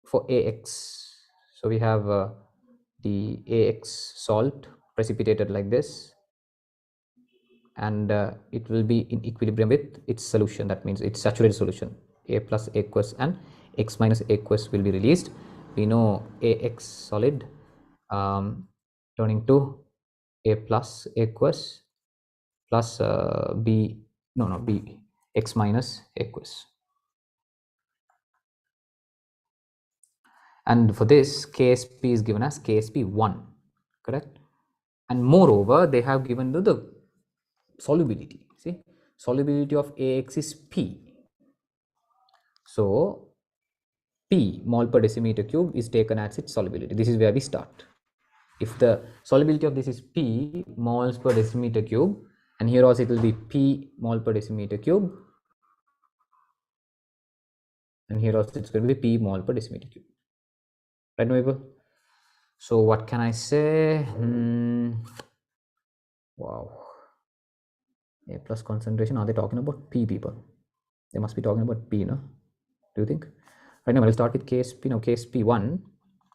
for AX. So we have the AX salt precipitated like this, and it will be in equilibrium with its solution. That means its saturated solution. A plus aqueous and X minus aqueous will be released. We know AX solid turning to A plus aqueous plus B X minus aqueous. And for this, KSP is given as KSP1, correct? And moreover, they have given the solubility. See, solubility of AX is P. So P mole per decimeter cube is taken as its solubility. This is where we start. If the solubility of this is P moles per decimeter cube, and here also it will be P mole per decimeter cube, and here also it's going to be P mole per decimeter cube. Right, people? So what can I say? Wow. A plus concentration. Are they talking about P, people? They must be talking about P, no? Do you think? Right now, I'll start with KSP. Now, KSP1,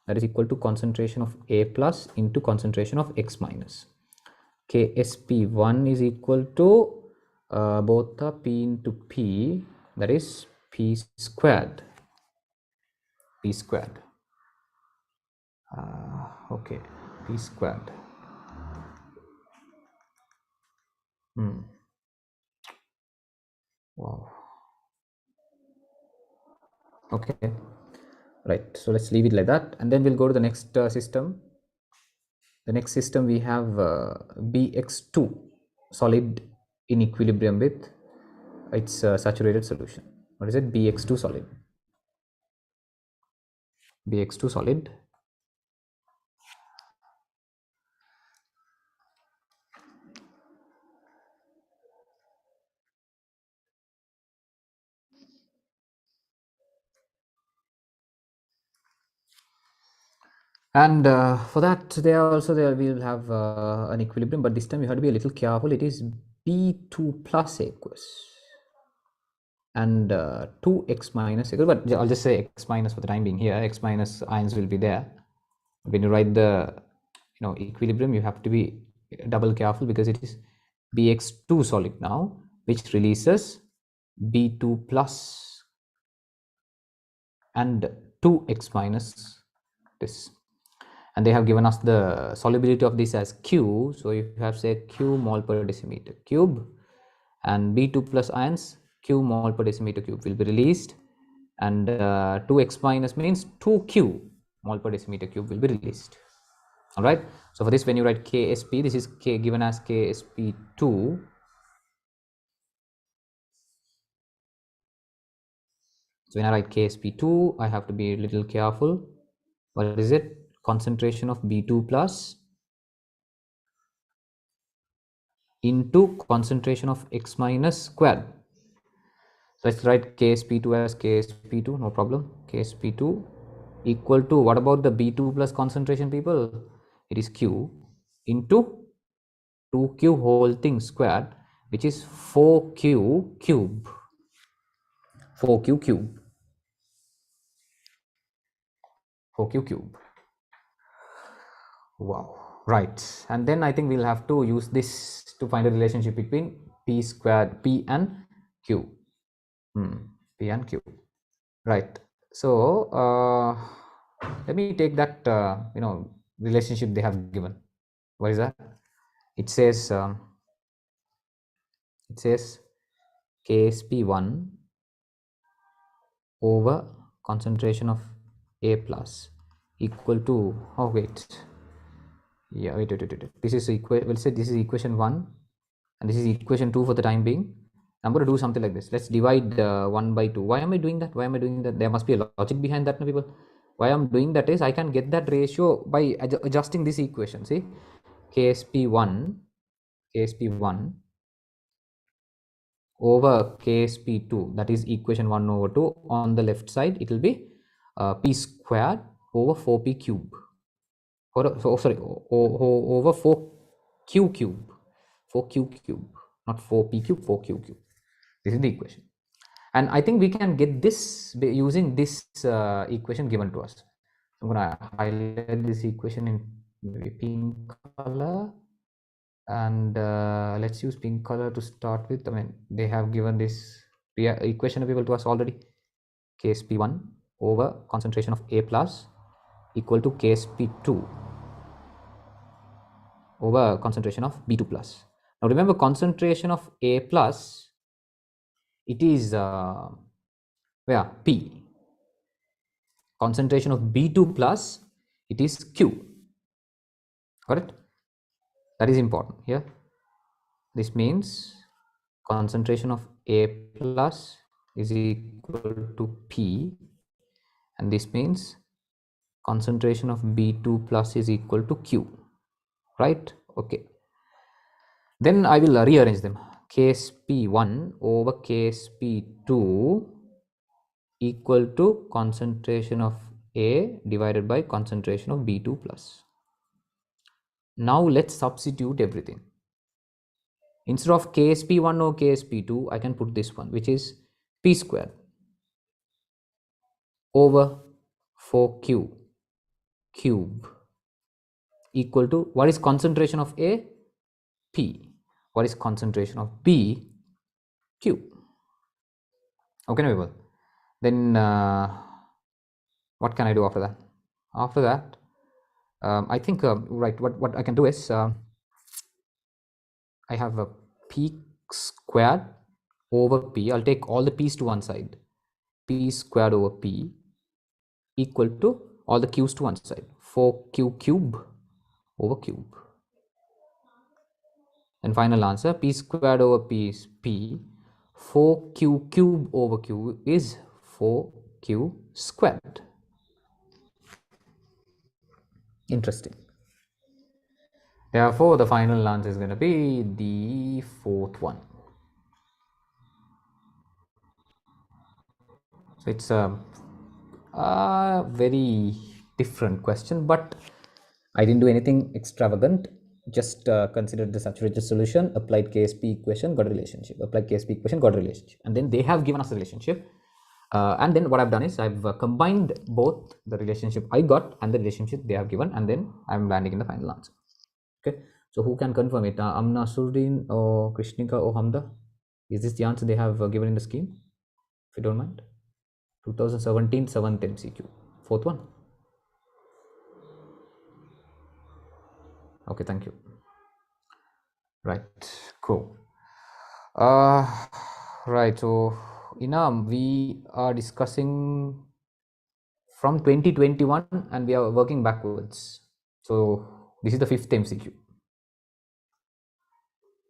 that is equal to concentration of A plus into concentration of X minus. KSP1 is equal to both the P into P, that is P squared. P squared. Okay, P squared. Wow. Okay, right, so let's leave it like that, and then we'll go to the next system. The next system we have BX2 solid in equilibrium with its saturated solution. What is it? BX2 solid. BX2 solid. And for that, there we will have an equilibrium, but this time you have to be a little careful. It is B2 plus aqueous and 2x minus, but I'll just say x minus for the time being here. X minus ions will be there. When you write the equilibrium, you have to be double careful because it is BX2 solid now, which releases B2 plus and 2x minus this. And they have given us the solubility of this as Q. So if you have say Q mole per decimeter cube, and B2 plus ions, Q mole per decimeter cube will be released, and 2x minus means 2Q mole per decimeter cube will be released. All right, so for this, when you write KSP, this is K given as KSP2. So when I write KSP2, I have to be a little careful. What is it? Concentration of B2 plus into concentration of X minus squared. So let's write KSP2 as KSP2, no problem. KSP2 equal to, what about the B2 plus concentration, people? It is Q into 2Q whole thing squared, which is 4Q cube. 4Q cube. 4Q cube. Wow. Right. And then I think we'll have to use this to find a relationship between P squared, P and Q. P and Q. Right. So let me take that relationship they have given. What is that? It says KSP1 over concentration of A plus equal to, oh wait, yeah, wait. This is we'll say this is equation 1 and this is equation 2 for the time being. I'm going to do something like this. Let's divide 1 by 2. Why am I doing that? There must be a logic behind that, no, people. Why I'm doing that is I can get that ratio by adjusting this equation. See, KSP1 over KSP2, that is equation 1 over 2. On the left side, it will be p squared over 4p cube. Over 4q cube. 4q cube, not 4p cube, 4q cube. This is the equation. And I think we can get this using this equation given to us. I'm going to highlight this equation in maybe pink color, and let's use pink color to start with. I mean, they have given this equation available to us already. Ksp1 over concentration of A plus equal to Ksp2 over concentration of B2 plus. Now remember, concentration of A plus, it is where P. Concentration of B2 plus, it is Q. Correct? That is important here. This means concentration of A plus is equal to P, and this means concentration of B2 plus is equal to Q. Right? Okay. Then I will rearrange them. Ksp1 over Ksp2 equal to concentration of A divided by concentration of B2 plus. Now let's substitute everything. Instead of Ksp1 or Ksp2, I can put this one, which is p squared over 4q cube equal to, what is concentration of A? P. What is concentration of B? Q. Okay, people. Then what can I do after that? After that, I think right, what I can do is I have a p squared over p. I'll take all the p's to one side. P squared over p equal to all the q's to one side. 4q cube over cube. And final answer, p squared over p is p. 4q cube over q is 4q squared. Interesting. Therefore, the final answer is going to be the fourth one. So it's a very different question, but I didn't do anything extravagant. Just considered the saturated solution, applied KSP equation, got a relationship. Applied KSP equation, got a relationship. And then they have given us a relationship. And then what I've done is I've combined both the relationship I got and the relationship they have given, and then I'm landing in the final answer. Okay, so who can confirm it? Amna Surdin or Krishnika or Hamda? Is this the answer they have given in the scheme? If you don't mind. 2017 7th MCQ. Fourth one. Okay, thank you. Right, cool. Right, so Inam, we are discussing from 2021 and we are working backwards. So this is the 5th MCQ.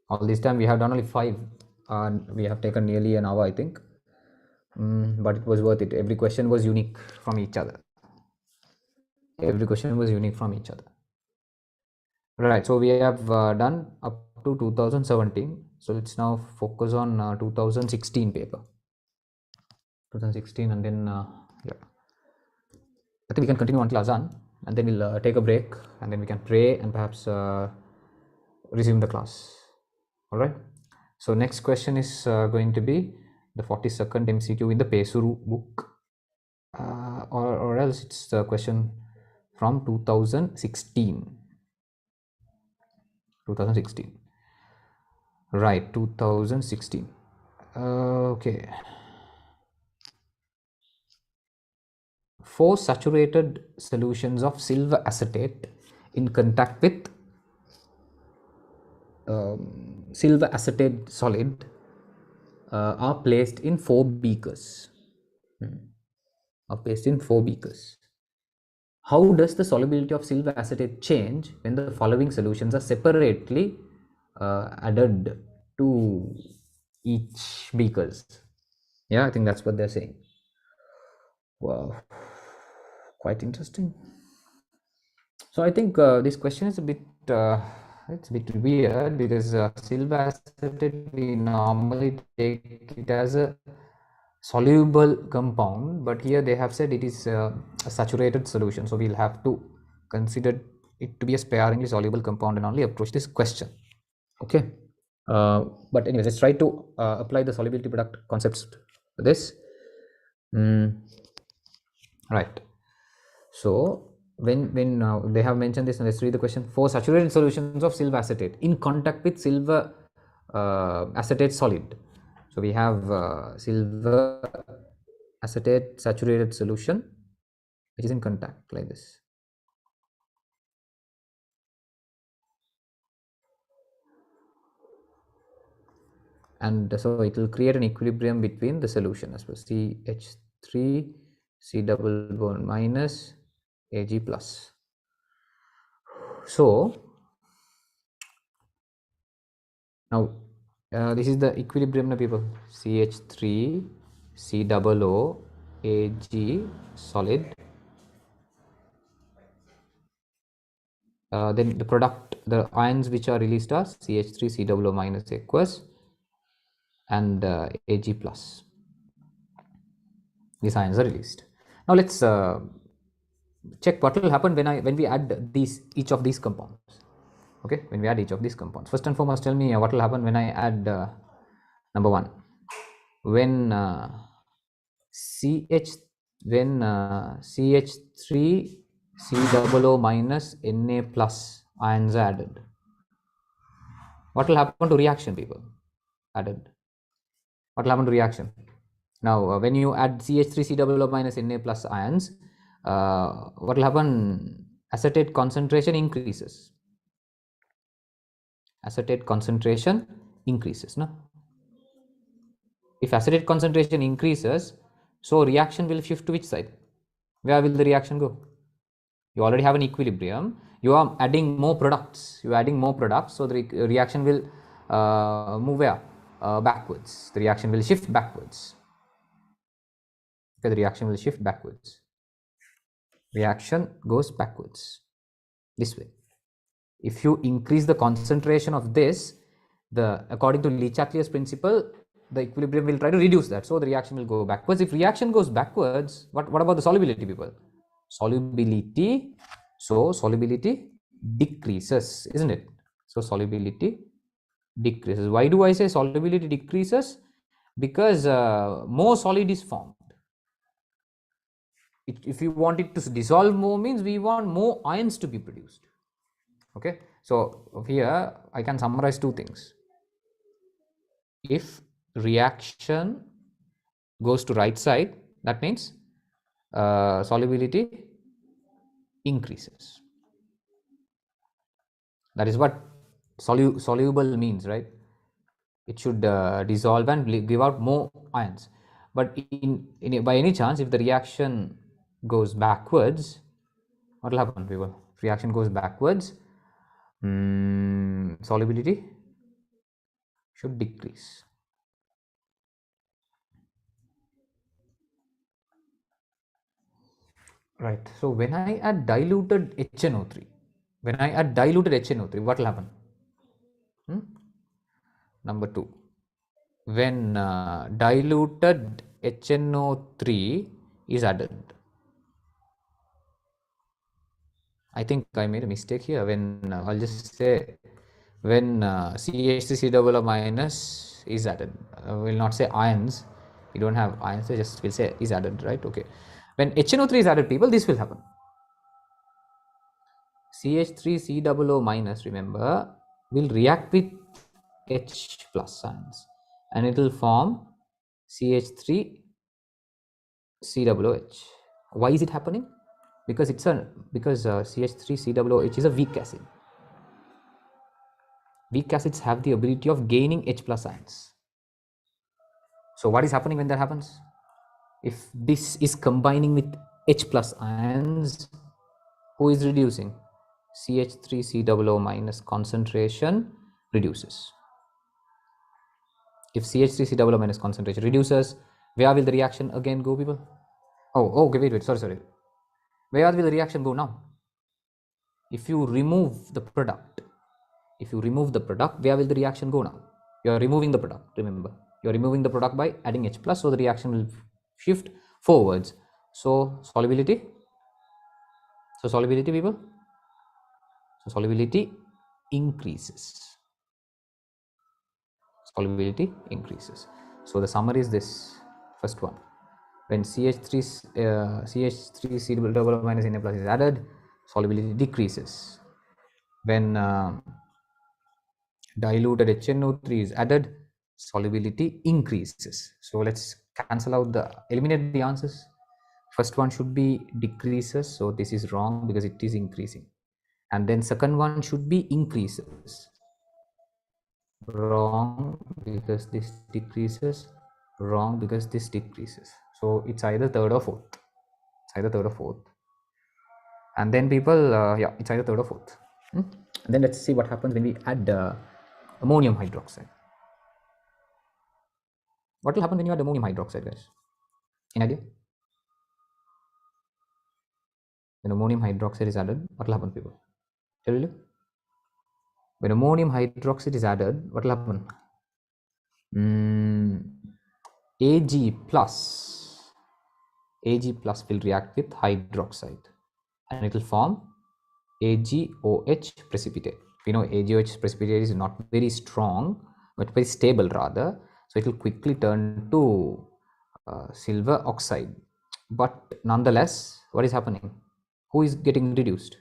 All this time we have done only 5 and we have taken nearly an hour, I think. But it was worth it. Every question was unique from each other. Every question was unique from each other. Right, so we have done up to 2017. So let's now focus on 2016 paper. 2016, and then yeah, I think we can continue until Azan, and then we'll take a break, and then we can pray and perhaps resume the class. All right. So next question is going to be the 42nd MCQ in the Pesuru book, or else it's the question from 2016. 2016. Right, 2016. Okay. 4 saturated solutions of silver acetate in contact with silver acetate solid are placed in 4 beakers. How does the solubility of silver acetate change when the following solutions are separately added to each beakers? Yeah, I think that's what they're saying. Wow, quite interesting. So I think this question is a bit it's a bit weird, because silver acetate we normally take it as a soluble compound, but here they have said it is a saturated solution, so we'll have to consider it to be a sparingly soluble compound and only approach this question. Okay, but anyway, let's try to apply the solubility product concepts to this. Right, so when they have mentioned this, let's read the question. For saturated solutions of silver acetate in contact with silver acetate solid, so we have silver acetate saturated solution which is in contact like this. And so it will create an equilibrium between the solution as well, CH3 C double bond minus Ag plus. So now this is the equilibrium now, people. CH3 C double O Ag solid. Then the product, the ions which are released are CH3 C double O minus aqueous and Ag plus. These ions are released. Now let's check what will happen when we add each of these compounds. Okay, when we add each of these compounds, first and foremost, tell me what will happen when I add number one. When CH3 C double O minus Na plus ions are added, what will happen to reaction, people? Added. What will happen to reaction? Now, when you add CH3 C double O minus Na plus ions, what will happen? Acetate concentration increases. Acetate concentration increases. No? If acetate concentration increases, so reaction will shift to which side? Where will the reaction go? You already have an equilibrium. You are adding more products. You are adding more products, so the reaction will move where? Backwards. The reaction will shift backwards. Okay, the reaction will shift backwards. Reaction goes backwards this way. If you increase the concentration of this, according to Le Chatelier's principle, the equilibrium will try to reduce that, so the reaction will go backwards. If reaction goes backwards, what about the solubility, people? Solubility, so solubility decreases, isn't it? So solubility decreases. Why do I say solubility decreases? Because more solid is formed. If we want it to dissolve more, means we want more ions to be produced. Okay, so here I can summarize two things. If reaction goes to right side, that means solubility increases. That is what soluble means, right? It should dissolve and give out more ions. But by any chance, if the reaction goes backwards, what will happen, people? If reaction goes backwards, solubility should decrease. Right. So when I add diluted HNO3, what will happen? Number two, when diluted HNO3 is added, I think I made a mistake here. When I'll just say when CH3 COO minus is added, we'll not say ions. We don't have ions, so just we'll say is added, right? Okay. When HNO3 is added, people, this will happen. CH3 COO minus, remember, will react with H plus ions and it will form CH3 COOH. Why is it happening? Because CH3 COOH is a weak acid. Weak acids have the ability of gaining H plus ions. So what is happening when that happens? If this is combining with H plus ions, who is reducing? CH3 COO minus concentration reduces. If CH3 COO minus concentration reduces, where will the reaction again go, people? Oh, okay, wait, sorry. Where will the reaction go now? If you remove the product, where will the reaction go now? You are removing the product, remember. You're removing the product by adding H plus, so the reaction will shift forwards. So solubility, people, so solubility increases. Solubility increases. So the summary is this: first one, when CH3 double minus Na plus is added, solubility decreases. When diluted HNO3 is added, solubility increases. So let's cancel out eliminate the answers. First one should be decreases, so this is wrong because it is increasing. And then second one should be increases, wrong because this decreases, wrong because this decreases. So it's either third or fourth. And then people, yeah, it's either third or fourth. Then let's see what happens when we add ammonium hydroxide. What will happen when you add ammonium hydroxide, guys? Any idea? When ammonium hydroxide is added, what will happen, people? Tell you. When ammonium hydroxide is added, what will happen? Ag plus will react with hydroxide and it will form AgOH precipitate. We know AgOH precipitate is not very strong but very stable rather, so it will quickly turn to silver oxide. But nonetheless, what is happening? Who is getting reduced?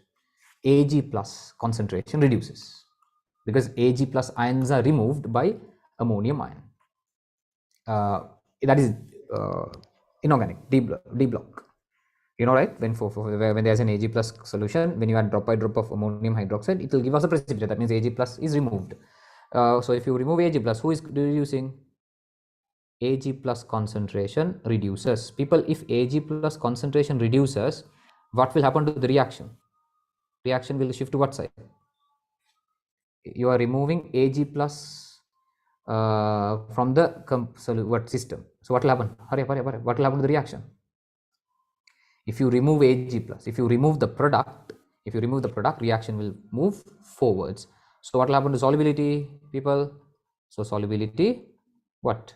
Ag plus concentration reduces because Ag plus ions are removed by ammonium ion. That is inorganic, D block. You know, right? When there's an Ag plus solution, when you add drop by drop of ammonium hydroxide, it will give us a precipitate. That means Ag plus is removed. So if you remove Ag plus, who is reducing? Ag plus concentration reduces. People, if Ag plus concentration reduces, what will happen to the reaction? Reaction will shift to what side? You are removing Ag plus from the system. So what will happen? Hurry up. What will happen to the reaction? If you remove Ag plus, if you remove the product, reaction will move forwards. So what will happen to solubility, people? So solubility, what?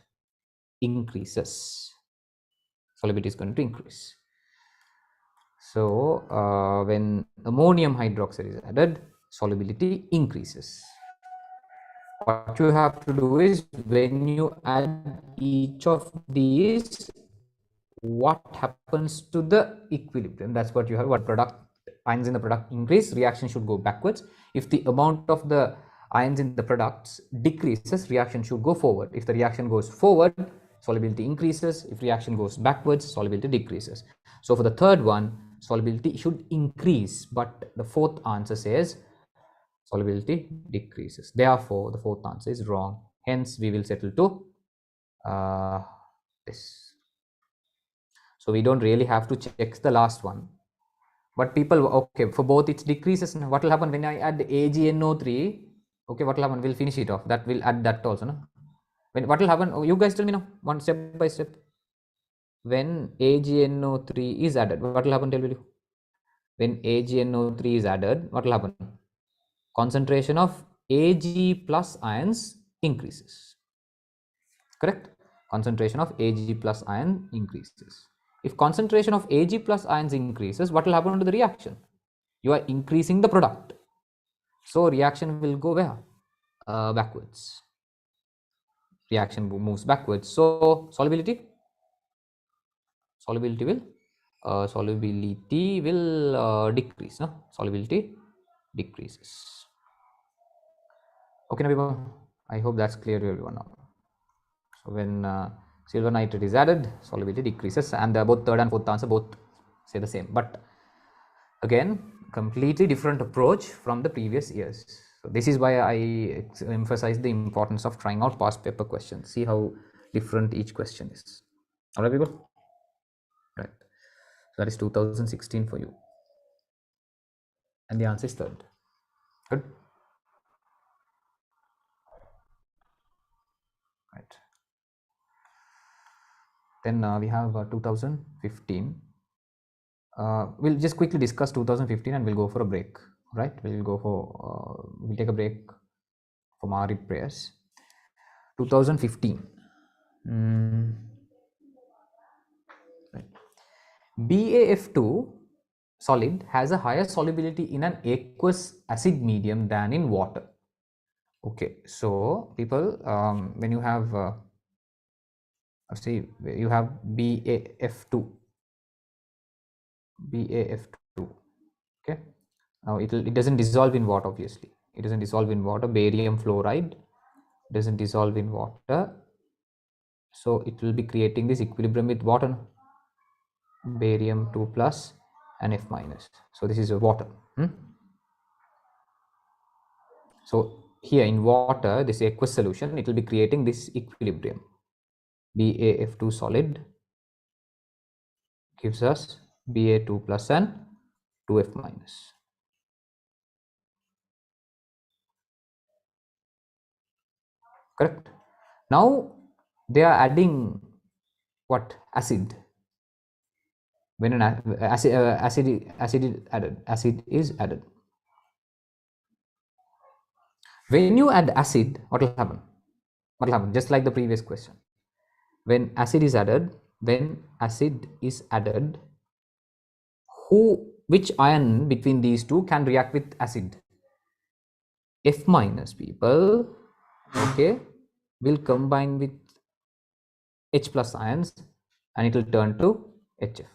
Increases. Solubility is going to increase. So when ammonium hydroxide is added, solubility increases. What you have to do is, when you add each of these, what happens to the equilibrium? That's what you have. What product ions in the product increase, reaction should go backwards. If the amount of the ions in the products decreases, reaction should go forward. If the reaction goes forward, solubility increases. If reaction goes backwards, solubility decreases. So for the third one, solubility should increase, but the fourth answer says solubility decreases. Therefore, the fourth answer is wrong. Hence, we will settle to this. So we don't really have to check the last one. But people, okay, for both it decreases. What will happen when I add AgNO3? Okay, what will happen? We'll finish it off. That will add that also. No? What will happen? Oh, you guys tell me now, one step by step. When AgNO3 is added, what will happen? Tell you. When AgNO3 is added, what will happen? Concentration of Ag plus ions increases. Correct? Concentration of Ag plus ion increases. If concentration of Ag plus ions increases, what will happen to the reaction? You are increasing the product. So reaction will go where? Backwards. Reaction moves backwards. So solubility will decrease. No? Solubility decreases. Okay, now people, I hope that's clear to everyone now. So when silver nitrate is added, solubility decreases, and both third and fourth answer both say the same. But again, completely different approach from the previous years. So this is why I emphasize the importance of trying out past paper questions. See how different each question is. All right, people? Right. So that is 2016 for you. And the answer is third. Good. Right. Then we have 2015. We'll just quickly discuss 2015 and we'll go for a break. Right? We'll take a break from our prayers. 2015. Right. BaF2 solid has a higher solubility in an aqueous acid medium than in water. Okay, so people, when you have see, you have BaF2, okay. Now it doesn't dissolve in water, obviously. It doesn't dissolve in water. Barium fluoride doesn't dissolve in water, so it will be creating this equilibrium with water. Barium 2 plus and F minus. So this is a water. So here in water, this aqueous solution, it will be creating this equilibrium. BaF2 solid gives us Ba2 plus and 2F minus. Correct. Now they are adding what? Acid. When an acid is added. When you add acid, what will happen? What will happen? Just like the previous question. When acid is added, which ion between these two can react with acid? F minus, people, okay, will combine with H plus ions and it will turn to HF.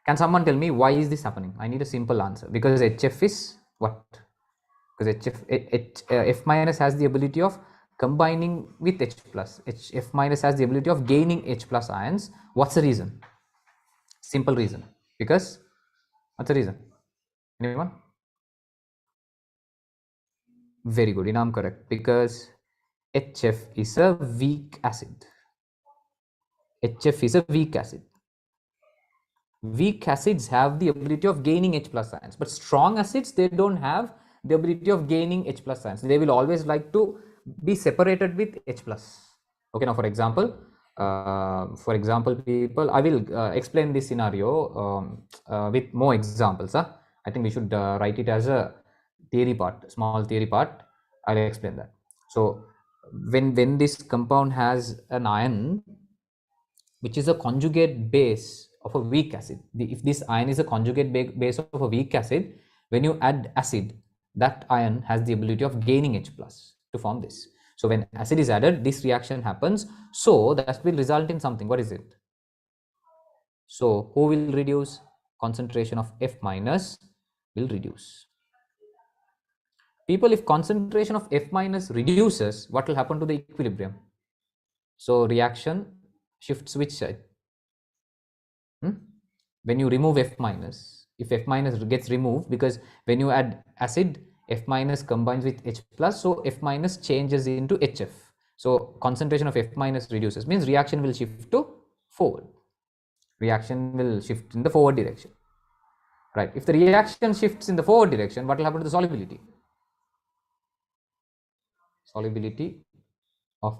Can someone tell me why is this happening? I need a simple answer. Because HF is what? Because F minus has the ability of combining with H plus. F minus has the ability of gaining H plus ions. What's the reason? Simple reason. Because what's the reason? Anyone? Very good. I'm correct. Because HF is a weak acid. HF is a weak acid. Weak acids have the ability of gaining H plus ions, but strong acids, they don't have the ability of gaining H plus ions. They will always like to be separated with H plus. Okay, now for example, people, I will explain this scenario with more examples. I think we should write it as a theory part, small theory part. I'll explain that. So when this compound has an ion which is a conjugate base of a weak acid. If this ion is a conjugate base of a weak acid, when you add acid, that ion has the ability of gaining H plus to form this. So when acid is added, this reaction happens. So that will result in something. What is it? So who will reduce? Concentration of F minus will reduce. People, if concentration of F minus reduces, what will happen to the equilibrium? So reaction shifts which side? When you remove F minus, if F minus gets removed, because when you add acid, F minus combines with H plus, so F minus changes into HF. So concentration of F minus reduces, means reaction will shift to forward. Reaction will shift in the forward direction. Right. If the reaction shifts in the forward direction, what will happen to the solubility? Solubility of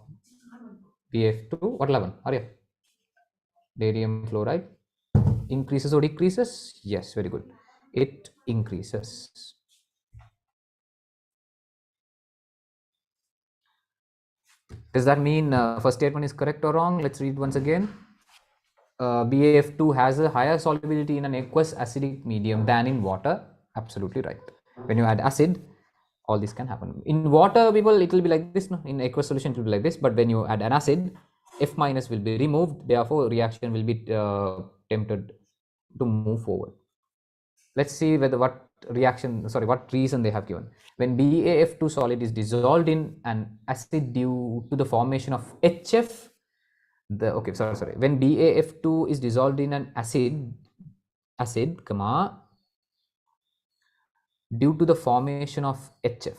BF2, what will happen? Arya? Barium fluoride increases or decreases? Yes, very good. It increases. Does that mean first statement is correct or wrong? Let's read once again. BAF2 has a higher solubility in an aqueous acidic medium than in water. Absolutely right. When you add acid, all this can happen. In water, people, it will be like this. No? In aqueous solution, it will be like this. But when you add an acid, F minus will be removed. Therefore, reaction will be tempted to move forward. Let's see whether what reason they have given. When BaF2 solid is dissolved in an acid due to the formation of HF, when BaF2 is dissolved in an acid, due to the formation of HF,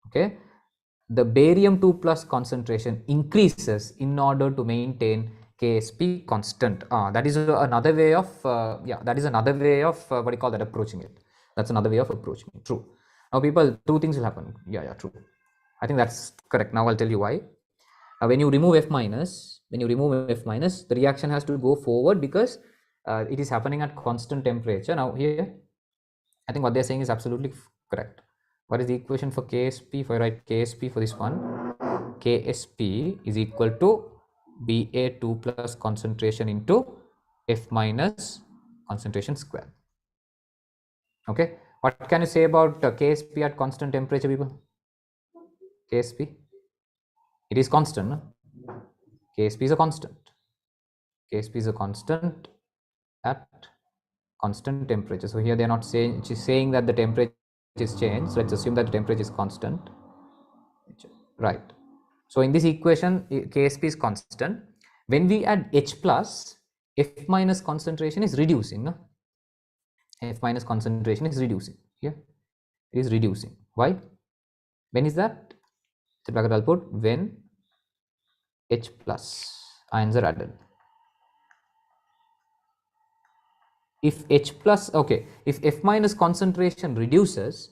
okay, the barium 2 plus concentration increases in order to maintain Ksp constant. That is another way of what do you call that, approaching it. That's another way of approaching it. True. Now people, two things will happen. True. I think that's correct. Now I'll tell you why. When you remove F minus, the reaction has to go forward because it is happening at constant temperature. Now here, I think what they're saying is absolutely Correct. What is the equation for KSP? If I write KSP for this one, KSP is equal to Ba2 plus concentration into F minus concentration square. Okay. What can you say about KSP at constant temperature, people? KSP? It is constant. No? KSP is a constant. KSP is a constant at constant temperature. So here they are not saying, she's saying that the temperature is changed. So let's assume that the temperature is constant. Right. So in this equation, KSP is constant. When we add H plus, F minus concentration is reducing. No? F minus concentration is reducing. Here it is reducing. Why? When is that? The bracket I'll put when H plus ions are added. If H plus, okay, if F minus concentration reduces,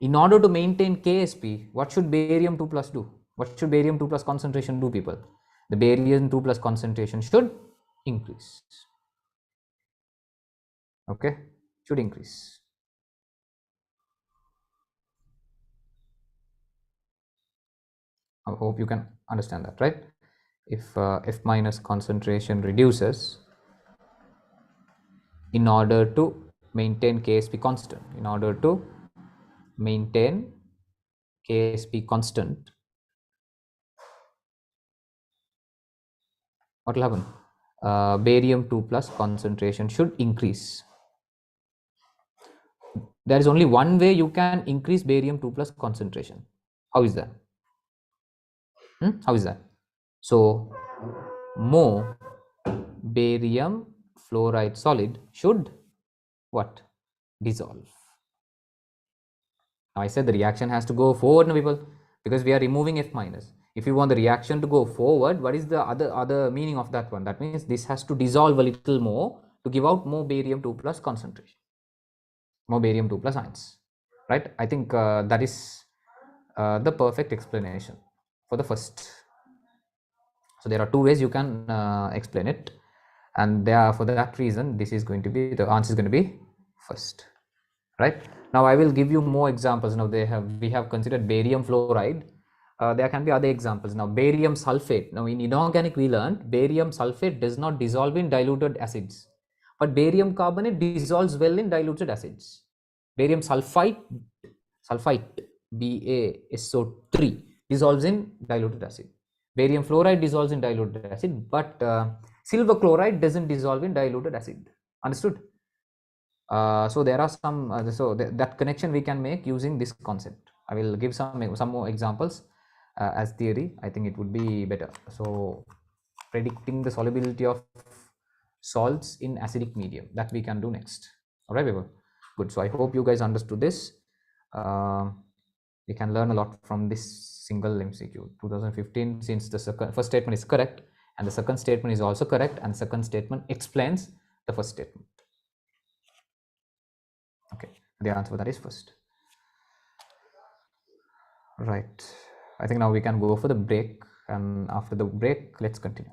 in order to maintain KSP, what should barium 2 plus do? What should barium 2 plus concentration do, people? The barium 2 plus concentration should increase. Okay, should increase. I hope you can understand that, right? If F minus concentration reduces, in order to maintain KSP constant, in order to maintain KSP constant, what will happen? Barium 2 plus concentration should increase. There is only one way you can increase barium 2 plus concentration. How is that? How is that? So, more barium fluoride solid should what? Dissolve. Now I said the reaction has to go forward, no, people, because we are removing F minus. If you want the reaction to go forward, what is the other meaning of that one? That means this has to dissolve a little more to give out more barium 2 plus concentration, more barium 2 plus ions, right? I think that is the perfect explanation for the first. So there are two ways you can explain it, and there, for that reason, this is going to be, the answer is going to be first, right? Now I will give you more examples. Now we have considered barium fluoride. There can be other examples. Now barium sulfate. Now in inorganic we learned barium sulfate does not dissolve in diluted acids, but barium carbonate dissolves well in diluted acids. Barium sulfite BaSO3 dissolves in diluted acid. Barium fluoride dissolves in diluted acid, but silver chloride doesn't dissolve in diluted acid. Understood? So there are some, that connection we can make using this concept. I will give some more examples as theory. I think it would be better. So predicting the solubility of salts in acidic medium, that we can do next. All right, people. Good. So I hope you guys understood this. We can learn a lot from this single MCQ 2015, since the first statement is correct and the second statement is also correct, and second statement explains the first statement. Okay, the answer for that is first. Right. I think now we can go for the break, and after the break, let's continue.